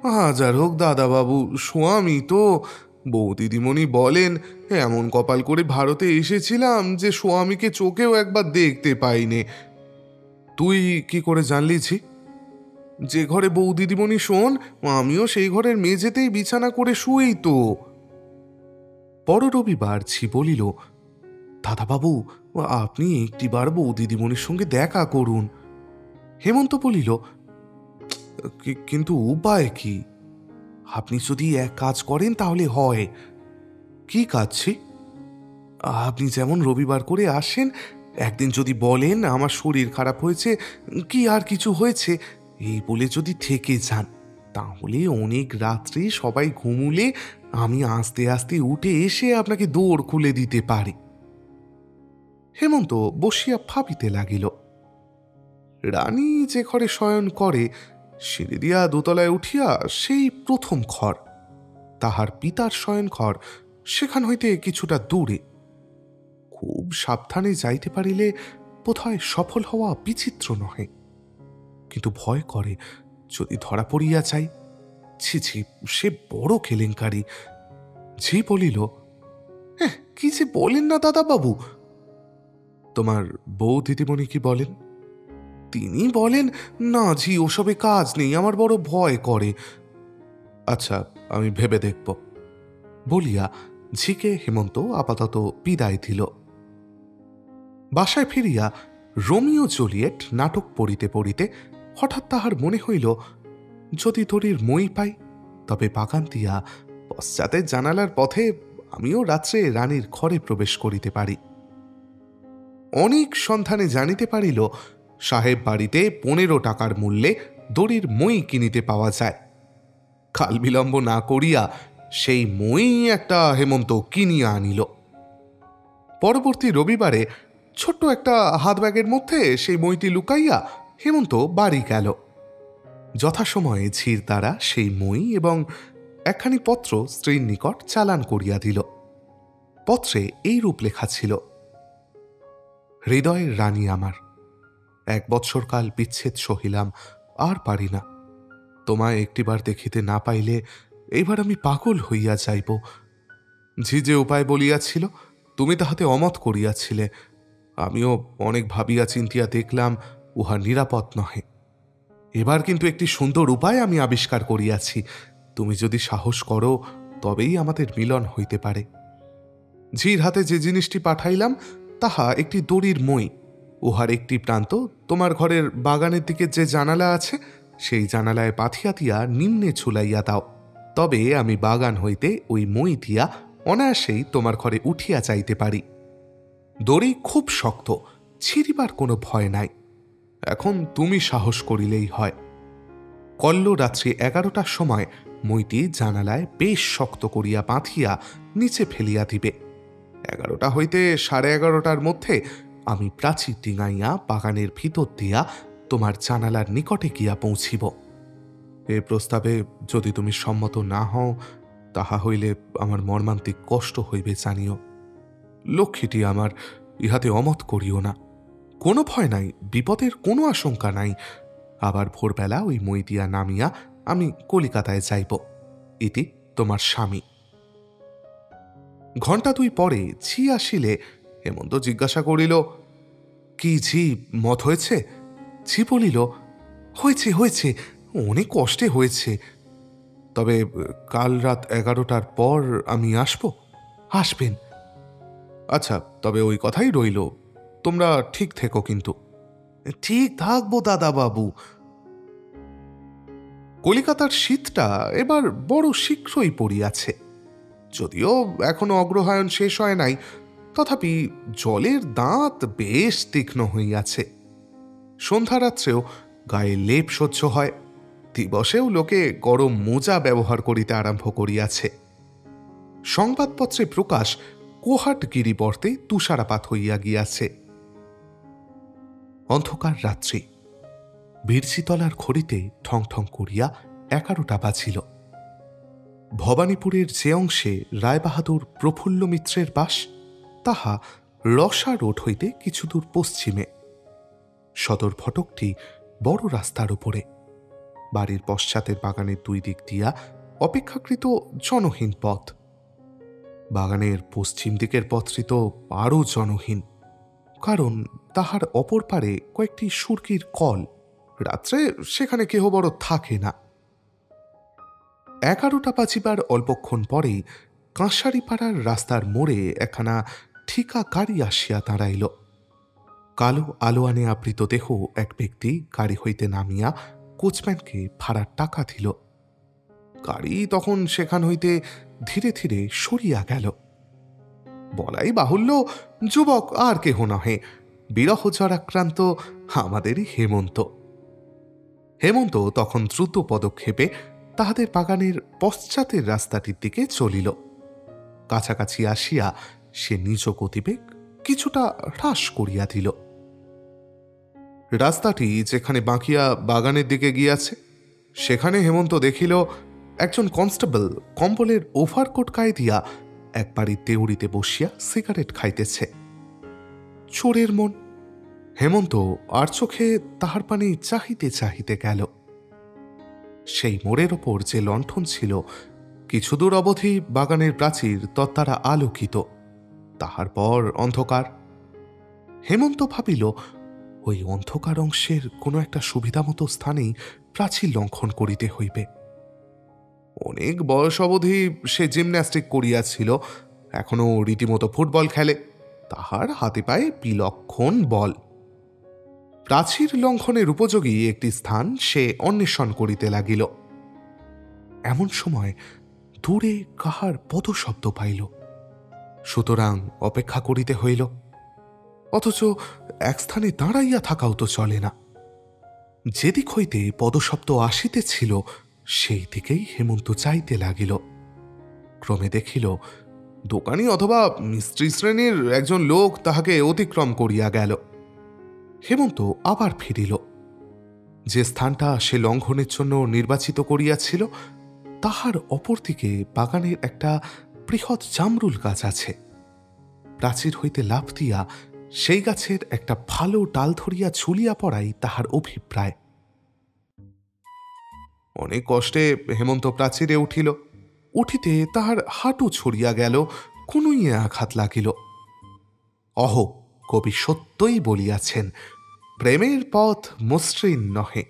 হাজার হোক দাদাবাবু, স্বামী তো। বৌদিদিমণি বলেন, এমন কপাল করে ভারতে এসেছিলাম যে স্বামীকে চোখেও একবার দেখতে পাইনে। তুই কি করে জানলি ঝি? যে ঘরে বৌদিদিমণি শোন, আমিও সেই ঘরের মেঝেতেই বিছানা করে শুয়েই তো। পর রবিবার ঝি বলিল, দাদাবাবু, আপনি একটিবার বৌদিদিমণির সঙ্গে দেখা করুন। হেমন্ত বলিল, কিন্তু উপায় কি? আপনি যদি এক কাজ করেন তাহলে হয়। কি কাজ ছি? আপনি যেমন রবিবার করে আসেন, একদিন যদি বলেন আমার শরীর খারাপ হয়েছে কি আর কিছু হয়েছে, এই বলে যদি থেকে যান, তাহলে অনেক রাত্রে সবাই ঘুমুলে আমি আস্তে আস্তে উঠে এসে আপনাকে দৌড় খুলে দিতে পারি। হেমন্ত বসিয়া ভাবিতে লাগিল। রানী যে ঘরে শয়ন করে সিঁড়ি দিয়া দোতলায় উঠিয়া সেই প্রথম ঘর, তাহার পিতার শয়ন ঘর সেখান হইতে কিছুটা দূরে। খুব সাবধানে যাইতে পারিলে বোধহয় সফল হওয়া বিচিত্র নহে, কিন্তু ভয় করে যদি ধরা পড়িয়া যাই। ছি ছি, সে বড় কেলেঙ্কারি। ঝি বলিল, কি যে বলেন না দাদাবাবু। তোমার বউ দিদিমণি কি বলেন? তিনি বলেন, না ঝি, ওসবে কাজ নেই, আমার বড় ভয় করে। আচ্ছা, আমি ভেবে দেখব বলিয়া ঝিকে হেমন্ত আপাতত বিদায় দিল। বাসায় ফিরিয়া রোমিও জুলিয়েট নাটক পড়িতে পড়িতে হঠাৎ তাহার মনে হইল, যদি দড়ির মই পাই তবে বাগান দিয়া পশ্চাতের জানালার পথে আমিও রাত্রে রানীর ঘরে প্রবেশ করিতে পারি। অনেক সন্ধানে জানিতে পারিল সাহেব বাড়িতে 15 টাকার মূল্যে দড়ির মই কিনিতে পাওয়া যায়। কাল বিলম্ব না করিয়া সেই মই একটা হেমন্ত কিনিয়া আনিল। পরবর্তী রবিবারে ছোট্ট একটা হাত ব্যাগের মধ্যে সেই মইটি লুকাইয়া হেমন্ত বাড়ি গেল। যথাসময়ে ঝির দ্বারা সেই মই এবং একখানি পত্র স্ত্রীর নিকট চালান করিয়া দিল। পত্রে এই রূপ লেখা ছিল, হৃদয়ের রানী আমার, 1 বৎসরকাল বিচ্ছেদ সহিলাম, আর পারি না। তোমায় একটিবার দেখিতে না পাইলে এইবার আমি পাগল হইয়া যাইব। ঝি যে উপায় বলিয়াছিল তুমি তাহাতে অমত করিয়াছিলে। আমিও অনেক ভাবিয়া চিন্তিয়া দেখলাম উহা নিরাপদ নহে। এবার কিন্তু একটি সুন্দর উপায় আমি আবিষ্কার করিয়াছি। তুমি যদি সাহস করো তবেই আমাদের মিলন হইতে পারে। ঝির হাতে যে জিনিসটি পাঠাইলাম তাহা একটি দড়ির মই। উহার একটি প্রান্ত তোমার ঘরের বাগানের দিকে যে জানালা আছে সেই জানালায় পাথিয়া দিয়া নিম্নে ঝুলাইয়া দাও। তবে আমি বাগান হইতে ওই মই দিয়া অনায়াসেই তোমার ঘরে উঠিয়া যাইতে পারি। দড়ি খুব শক্ত, ছিঁড়িবার কোনো ভয় নাই। এখন তুমি সাহস করিলেই হয়। কল্ল রাত্রি 11টার সময় মইটি জানালায় বেশ শক্ত করিয়া বাঁধিয়া নিচে ফেলিয়া দিবে। 11টা হইতে 11:30টার মধ্যে আমি প্রাচীর ডিঙাইয়া বাগানের ভিতর দিয়া তোমার জানালার নিকটে গিয়া পৌঁছিব। এ প্রস্তাবে যদি তুমি সম্মত না হও তাহা হইলে আমার মর্মান্তিক কষ্ট হইবে জানিও। লক্ষ্মীটি আমার, ইহাতে অমত করিও না। কোনো ভয় নাই, বিপদের কোনো আশঙ্কা নাই। আবার ভোরবেলা ওই মই দিয়া নামিয়া আমি কলিকাতায় যাইব। ইতি তোমার স্বামী। ঘণ্টা 2 পরে ঝি আসিলে হেমন্ত জিজ্ঞাসা করিল, কি ঝি, মত হয়েছে? ঝি বলিল, হয়েছে হয়েছে, অনেক কষ্টে হয়েছে। তবে কাল রাত 11টার পর আমি আসব? আসবেন। আচ্ছা, তবে ওই কথাই রইল, তোমরা ঠিক থেকো কিন্তু। ঠিক থাকবো দাদাবাবু। কলিকাতার শীতটা এবার বড় শীঘ্রই পড়িয়াছে। যদিও এখনো অগ্রহায়ণ শেষ হয় নাই, তথাপি জলের দাঁত বেশ তীক্ষ্ণ হইয়াছে। সন্ধ্যারাত্রেও গায়ে লেপ সহ্য হয়। দিবসেও লোকে গরম মোজা ব্যবহার করিতে আরম্ভ করিয়াছে। সংবাদপত্রে প্রকাশ, কোহাট গিরিবর্তে তুষারাপাত হইয়া গিয়াছে। অন্ধকার রাত্রি। বীরচিতলার ঘড়িতে ঠং ঠং করিয়া 11টা বাজিল। ভবানীপুরের যে অংশে রায়বাহাদুর প্রফুল্ল মিত্রের বাস তাহা রসা রোড হইতে কিছুদূর পশ্চিমে। সদর ফটকটি বড় রাস্তার উপরে। বাড়ির পশ্চাতের বাগানের 2 দিক দিয়া অপেক্ষাকৃত জনহীন পথ। বাগানের পশ্চিম দিকের পথটি তো আরও জনহীন, কারণ তাহার অপর পারে কয়েকটি সুরকির কল। রাত্রে সেখানে কেহ বড় থাকে না। 11টা বাজিবার অল্পক্ষণ পরেই কাঁসারিপাড়ার রাস্তার মোড়ে একখানা ঠিকা গাড়ি আসিয়া দাঁড়াইল। কালো আলোয়ানে আবৃত দেহ এক ব্যক্তি গাড়ি হইতে নামিয়া কোচম্যানকে ভাড়ার টাকা দিল। গাড়ি তখন সেখান হইতে ধীরে ধীরে সরিয়া গেল। বলাই বাহুল্য, যুবক আর কেহ নহে, বিরহ জ্বরাক্রান্ত আমাদেরই হেমন্ত। হেমন্ত তখন দ্রুত পদক্ষেপে তাহাদের বাগানের পশ্চাতের রাস্তাটির দিকে চলিল। কাছাকাছি আসিয়া সে নিজ গতিবেগ কিছুটা হ্রাস করিয়া দিল। রাস্তাটি যেখানে বাঁকিয়া বাগানের দিকে গিয়াছে সেখানে হেমন্ত দেখিল একজন কনস্টেবল কম্বলের ওভারকোট গায়ে দিয়া একবারই দেউড়িতে বসিয়া সিগারেট খাইতেছে। চোরের মন। হেমন্ত আর চোখে তাহার পানে চাহিতে চাহিতে গেল। সেই মোড়ের ওপর যে লণ্ঠন ছিল কিছু দূর অবধি বাগানের প্রাচীর তদ্বারা আলোকিত, তাহার পর অন্ধকার। হেমন্ত ভাবিল ওই অন্ধকার অংশের কোনো একটা সুবিধামতো স্থানেই প্রাচীর লঙ্ঘন করিতে হইবে। অনেক বয়স অবধি সে জিমন্যাস্টিক করিয়াছিল, এখনো রীতিমতো ফুটবল খেলে, তাহার হাতে পায়ে বিলক্ষণ বল। প্রাচীর লঙ্ঘনের উপযোগী একটি স্থান সে অন্বেষণ করিতে লাগিল। এমন সময় দূরে কাহার পদশব্দ পাইল, সুতরাং অপেক্ষা করিতে হইল। অথচ এক স্থানে দাঁড়াইয়া থাকাও তো চলে না। যেদিক হইতে পদশব্দ আসিতেছিল সেই দিকেই হেমন্ত চাইতে লাগিল। ক্রমে দেখিল দোকানি অথবা মিস্ত্রি শ্রেণীর একজন লোক তাহাকে অতিক্রম করিয়া গেল। হেমন্ত আবার ফিরিল। যে স্থানটা সে লঙ্ঘনের জন্য নির্বাচিত করিয়াছিল তাহার অপরদিকে বাগানের একটা বৃহৎ জামরুল গাছ আছে। প্রাচীর হইতে লাফ দিয়া সেই গাছের একটা ভালো ডাল ধরিয়া ঝুলিয়া পড়াই তাহার অভিপ্রায়। অনেক কষ্টে হেমন্ত প্রাচীরে উঠিল। উঠিতে তাহার হাঁটু ছড়িয়া গেল, কুনুইয়ে আঘাত লাগিল। অহ, কবি সত্যই বলিয়াছেন, প্রেমের পথ মসৃণ নহে।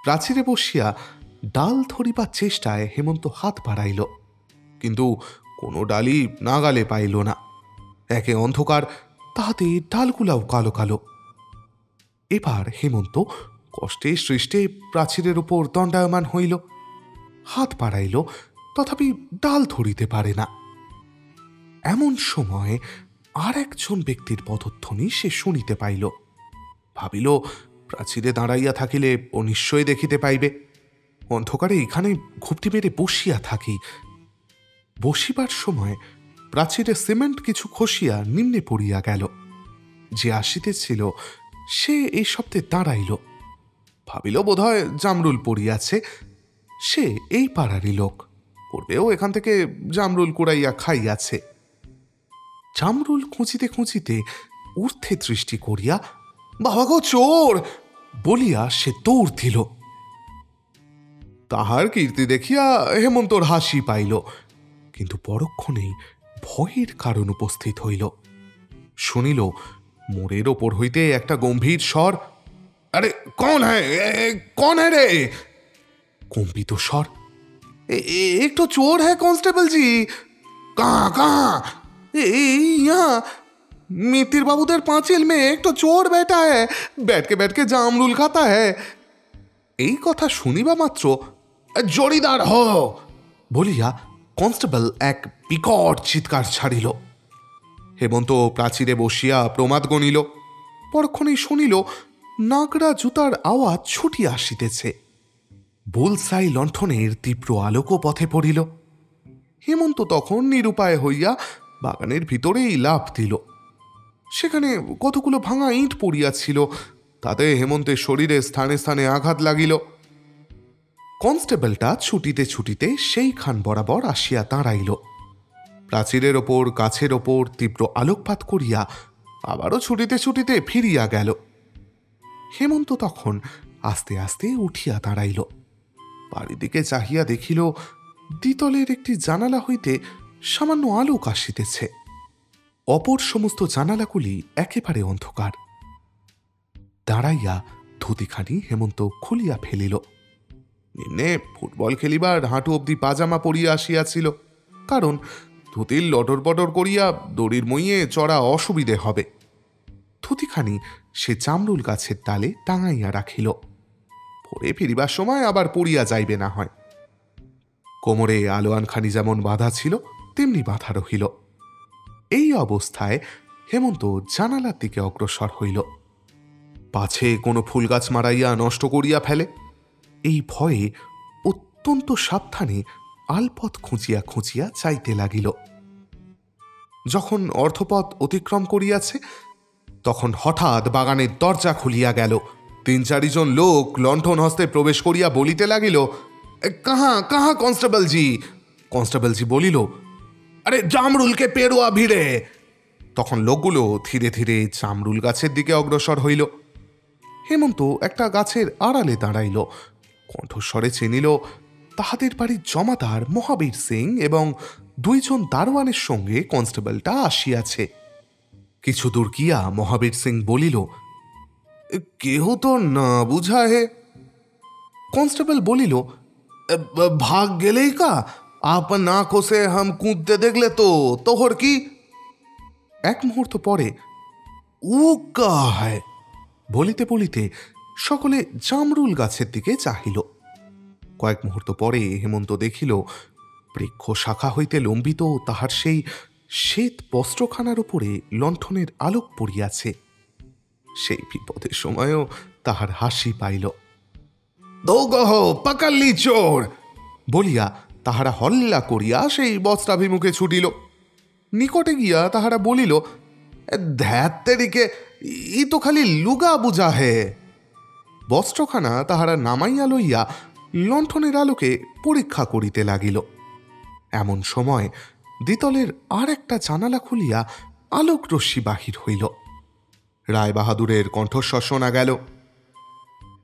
প্রাচীরে বসিয়া ডাল ধরিবার চেষ্টায় হেমন্ত হাত বাড়াইল, কিন্তু কোনো ডালই নাগালে পাইল না। একে অন্ধকার, তাহাতে ডালগুলাও কালো কালো। এবার হেমন্ত কষ্টে সৃষ্টে প্রাচীরের উপর দণ্ডায়মান হইল। হাত বাড়াইল, তথাপি ডাল ধরিতে পারে না। এমন সময় আর একজন ব্যক্তির পদধ্বনি সে শুনিতে পাইল। ভাবিল প্রাচীরে দাঁড়াইয়া থাকিলে ও নিশ্চয় দেখিতে পাইবে। অন্ধকারে এখানে ঘুপটি মেরে বসিয়া থাকি। বসিবার সময় প্রাচীরে সিমেন্ট কিছু খসিয়া নিম্নে পড়িয়া গেল। যে আসিতেছিল সে এই শব্দে দাঁড়াইল। ভাবিল বোধহয় জামরুল পড়িয়াছে, সে এই পাড়ারই লোক, পূর্বেও এখান থেকে জামরুল কুড়াইয়া খাইয়াছে। জামরুল খুঁজিতে খুঁজিতে ঊর্ধ্বে দৃষ্টি করিয়া বাবা গো চোর বলিয়া সে দৌড় দিল। তাহার কীর্তি দেখিয়া হেমন্তর হাসি পাইল, কিন্তু পরক্ষণেই ভয়ের কারণ উপস্থিত হইল। শুনিল মোড়ের ওপর হইতে একটা গম্ভীর স্বর, আরে কন হ্যাঁ, কন হ্যাঁ রে? কম্পিত স্বর, एक तो चोर है कांस्टेबल जी। कहाँ कहाँ? यहाँ मित्तिर बाबूদের পাঁচিল में एक तो चोर बैठा है, बैठ के जामरुल खाता है। এই কথা শুনিবা মাত্র জড়িদার হ বলিয়া কনস্টেবল এক বিকট চিৎকার ছাড়িল। হেমন্ত প্রাচীরে বসিয়া প্রমাদ গণিল। পরক্ষণেই শুনিল নাগড়া জুতার আওয়াজ ছুটিয়া আসিতেছে। বুলসাই লণ্ঠনের তীব্র আলোকও পথে পড়িল। হেমন্ত তখন নিরুপায় হইয়া বাগানের ভিতরেই লাফ দিল। সেখানে কতগুলো ভাঙা ইঁট পড়িয়াছিল, তাতে হেমন্তের শরীরে স্থানে স্থানে আঘাত লাগিল। কনস্টেবলটা ছুটিতে ছুটিতে সেইখান বরাবর আসিয়া দাঁড়াইল। প্রাচীরের ওপর গাছের ওপর তীব্র আলোকপাত করিয়া আবারও ছুটিতে ছুটিতে ফিরিয়া গেল। হেমন্ত তখন আস্তে আস্তে উঠিয়া দাঁড়াইল। বাড়িদিকে চাহিয়া দেখিল দ্বিতলের একটি জানালা হইতে সামান্য আলোক আসিতেছে। অপর সমস্ত জানালাগুলি একেবারে অন্ধকার। দাঁড়াইয়া ধুতিখানি হেমন্ত খুলিয়া ফেলিল। নিম্নে ফুটবল খেলিবার হাঁটু অবধি পাজামা পরিয়া আসিয়াছিল, কারণ ধুতির লটর পটর করিয়া দড়ির মইয়ে চড়া অসুবিধে হবে। ধুতিখানি সে জামরুল গাছের ডালে টাঙাইয়া রাখিল, পরে ফিরিবার সময় আবার পড়িয়া যাইবে না হয়। কোমরে আলোয়ানখানি যেমন বাঁধা ছিল তেমনি বাঁধা রহিল। এই অবস্থায় হেমন্ত জানালার দিকে অগ্রসর হইল, পাছে কোনো ফুল গাছ মারাইয়া নষ্ট করিয়া ফেলে। এই ভয়ে অত্যন্ত সাবধানে আলপথ খুঁজিয়া খুঁজিয়া চাইতে লাগিল। যখন অর্ধপথ অতিক্রম করিয়াছে তখন হঠাৎ বাগানের দরজা খুলিয়া গেল। 3-4 জন লোক লণ্ঠন হস্তে প্রবেশ করিয়া বলিতে লাগিল, কাহা কাহা কনস্টেবল জি। কনস্টেবল জি বলিল, আরে জামরুলকে পেরোয়া ভিড়ে। তখন লোকগুলো ধীরে ধীরে জামরুল গাছের দিকে অগ্রসর হইল। হেমন্ত একটা গাছের আড়ালে দাঁড়াইল, কণ্ঠস্বরে চিনিল তাহাদের বাড়ির জমাদার মহাবীর সিং এবং 2 জন দারোয়ানের সঙ্গে কনস্টেবলটা আসিয়াছে। কিছু দূর গিয়া মহাবীর সিং বলিল, কেহ তো না বুঝা হে। কনস্টেবল বলিল, ভাগ গেলেই কা, আপন আঁখো সে হাম কুঁদতে দেখলে তো তোহর কি। এক মুহূর্ত পরে ও কা হয় বলিতে বলিতে সকলে জামরুল গাছের দিকে চাহিল। কয়েক মুহূর্ত পরে হেমন্ত দেখিল বৃক্ষ শাখা হইতে লম্বিত তাহার সেই শ্বেত বস্ত্রখানার উপরে লণ্ঠনের আলোক পড়িয়াছে। সেই বিপদের সময়ও তাহার হাসি পাইল। দৌগহ পাকাল্লি চোর বলিয়া তাহারা হল্লা করিয়া সেই বস্ত্রাভিমুখে ছুটিল। নিকটে গিয়া তাহারা বলিল, ধ্যাত্তেরিকে, ই তো খালি লুগা বুঝা হে। বস্ত্রখানা তাহারা নামাইয়া লইয়া লণ্ঠনের আলোকে পরীক্ষা করিতে লাগিল। এমন সময় দ্বিতলের আর একটা জানালা খুলিয়া আলোক রশ্মি বাহির হইল। রায় বাহাদুরের কণ্ঠস্বর শোনা গেল,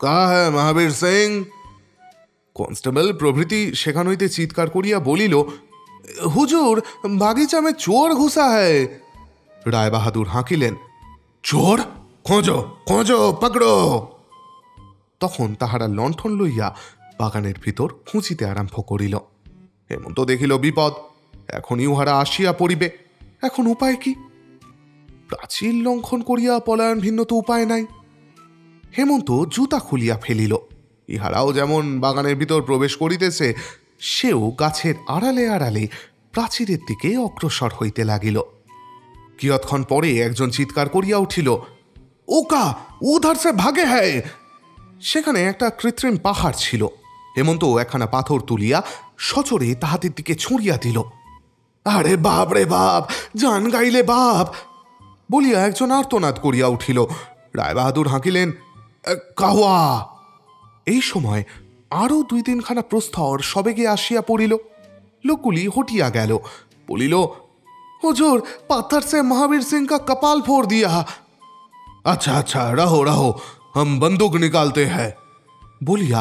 কা হ্যাঁ মহাবীর সিং। কনস্টেবল প্রভৃতি সেখান হইতে চিৎকার করিয়া বলিল, হুজুর, বাগিচা মে চোর ঘুষা হ্যায়। রায় বাহাদুর হাঁকিলেন, চোর? খোঁজো খোঁজো, পাকড়ো। তখন তাহারা লণ্ঠন লইয়া বাগানের ভিতর খুঁজিতে আরম্ভ করিল। হেমন্ত দেখিল বিপদ, এখনই উহারা আসিয়া পড়িবে। এখন উপায় কি? প্রাচীর লঙ্ঘন করিয়া পলায়ন ভিন্ন তো উপায় নাই। হেমন্ত জুতা খুলিয়া ফেলিল। ইহারাও যেমন বাগানের ভিতর প্রবেশ করিতেছে, সেও গাছের আড়ালে আড়ালে প্রাচীরের দিকে অগ্রসর হইতে লাগিল। কিয়ৎক্ষণ পরে একজন চিৎকার করিয়া উঠিল, ওকা উধার সে ভাগে হ্যায়। সেখানে একটা কৃত্রিম পাহাড় ছিল। হেমন্ত একখানা পাথর তুলিয়া সচরে তাহাদের দিকে ছুঁড়িয়া দিল। আরে বাপ রে বাপ, জান গাইলে বাপ বলিয়া একজন আর্তনাদ করিয়া উঠিল। রায়বাহাদুর হাঁকিলেন, কাহুয়া। এই সময় আরও 2-3খানা প্রস্তর সবেগে আসিয়া পড়িল। লোকগুলি হটিয়া গেল, বলিল, হুজুর, পাথর সে মহাবীর সিং কা কপাল ফোড় দিয়া। আচ্ছা আচ্ছা, রাহো রাহো, হাম বন্দুক নিকালতে হ্যায় বলিয়া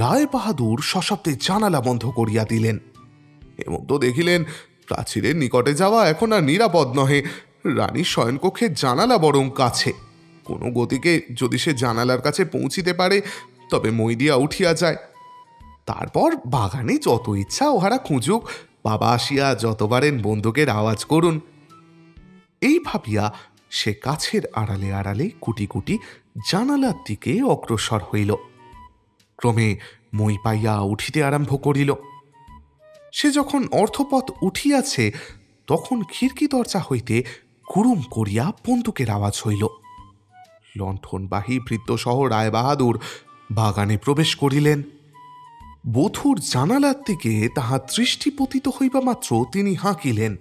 রায় বাহাদুর সশব্দে জানালা বন্ধ করিয়া দিলেন। হেমন্ত দেখিলেন প্রাচীরের নিকটে যাওয়া এখন আর নিরাপদ নহে। রানীর শয়নকক্ষের জানালা বরং কাছে। কোনো গতিকে যদি সে জানালার কাছে পৌঁছিতে পারে তবে মই দিয়া উঠিয়া যায়। তারপর বাগানে যত ইচ্ছা ওহারা খুঁজুক, বাবা আসিয়া যতবারেন বন্দুকের আওয়াজ করুন। এই ভাবিয়া সে গাছের আড়ালে আড়ালে কুটি কুটি জানালার দিকে অগ্রসর হইল। ক্রমে মই পাইয়া উঠিতে আরম্ভ করিল। সে যখন অর্থপথ উঠিয়াছে তখন খিড়কি দরজা হইতে কুড়ুম করিয়া বন্দুকের আওয়াজ হইল। লণ্ঠনবাহী বৃদ্ধসহ রায় বাহাদুর বাগানে প্রবেশ করিলেন। বধূর জানালার দিকে তাহার দৃষ্টি পতিত হইবা মাত্র তিনি হাঁকিলেন,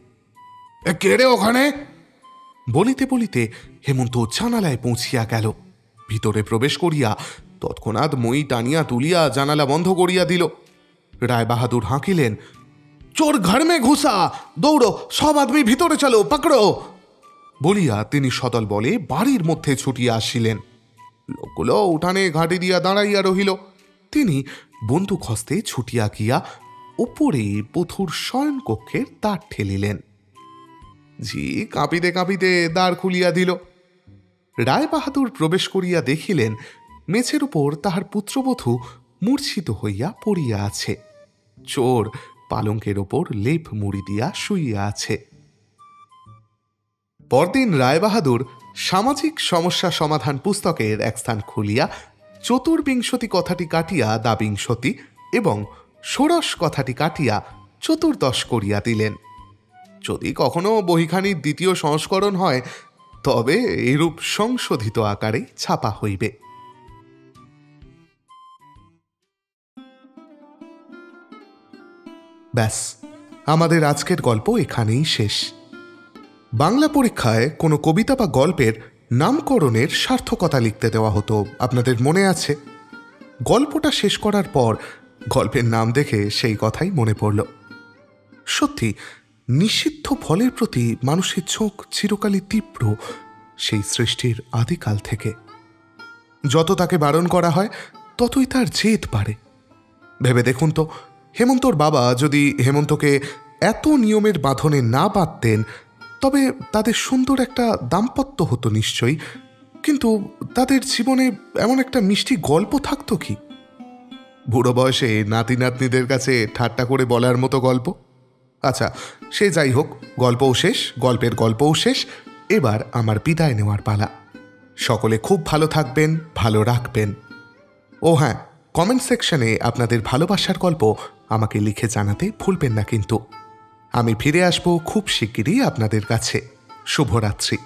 কে রে ওখানে? বলিতে বলিতে হেমন্ত জানালায় পৌঁছিয়া গেল। ভিতরে প্রবেশ করিয়া তৎক্ষণাৎ মই টানিয়া তুলিয়া জানালা বন্ধ করিয়া দিল। রায় বাহাদুর হাঁকিলেন, চোর ঘর মে ঘুষা, দৌড়ো, সব আদমি ভিতরে চলো, পাকড়ো বলিয়া তিনি সদল বলে বাড়ির মধ্যে ছুটিয়া আসিলেন। লোকগুলো উঠানে ঘাটে দিয়া দাঁড়াইয়া রহিল। তিনি বন্দুক হস্তে ছুটিয়া গিয়া উপরে বধূর শয়নকক্ষের দ্বার ঠেলিলেন। ঝি কাঁপিতে কাঁপিতে দ্বার খুলিয়া দিল। রায় বাহাদুর প্রবেশ করিয়া দেখিলেন মেঝের উপর তাহার পুত্রবধূ মূর্ছিত হইয়া পড়িয়া আছে। চোর পালঙ্কের ওপর লেপ মুড়ি দিয়া শুইয়া আছে। পরদিন রায়বাহাদুর সামাজিক সমস্যা সমাধান পুস্তকের এক স্থান খুলিয়া চতুর্বিংশতি কথাটি কাটিয়া দ্বাবিংশতি এবং ষোড়শ কথাটি কাটিয়া চতুর্দশ করিয়া দিলেন। যদি কখনো বহিখানির দ্বিতীয় সংস্করণ হয় তবে এরূপ সংশোধিত আকারে ছাপা হইবে। ব্যাস, আমাদের আজকের গল্প এখানেই শেষ। বাংলা পরীক্ষায় কোনো কবিতা বা গল্পের নামকরণের সার্থকতা লিখতে দেওয়া হতো, আপনাদের মনে আছে? গল্পটা শেষ করার পর গল্পের নাম দেখে সেই কথাই মনে পড়ল। সত্যি, নিষিদ্ধ ফলের প্রতি মানুষের ঝোঁক চিরকালই তীব্র, সেই সৃষ্টির আদিকাল থেকে। যত তাকে বারণ করা হয় ততই তার জেদ বাড়ে। ভেবে দেখুন তো, হেমন্তর বাবা যদি হেমন্তকে এত নিয়মের বাঁধনে না বাঁধতেন তবে তাদের সুন্দর একটা দাম্পত্য হতো নিশ্চয়ই, কিন্তু তাদের জীবনে এমন একটা মিষ্টি গল্প থাকতো কি? বুড়ো বয়সে নাতি নাতনিদের কাছে ঠাট্টা করে বলার মতো গল্প। আচ্ছা, সে যাই হোক, গল্পও শেষ, গল্পের গল্পও শেষ। এবার আমার বিদায় নেওয়ার পালা। সকলে খুব ভালো থাকবেন, ভালো রাখবেন। ও হ্যাঁ, কমেন্ট সেকশনে আপনাদের ভালোবাসার গল্প আমাকে লিখে জানাতে ভুলবেন না কিন্তু। আমি ফিরে আসবো খুব শিগগিরই আপনাদের কাছে। শুভরাত্রি।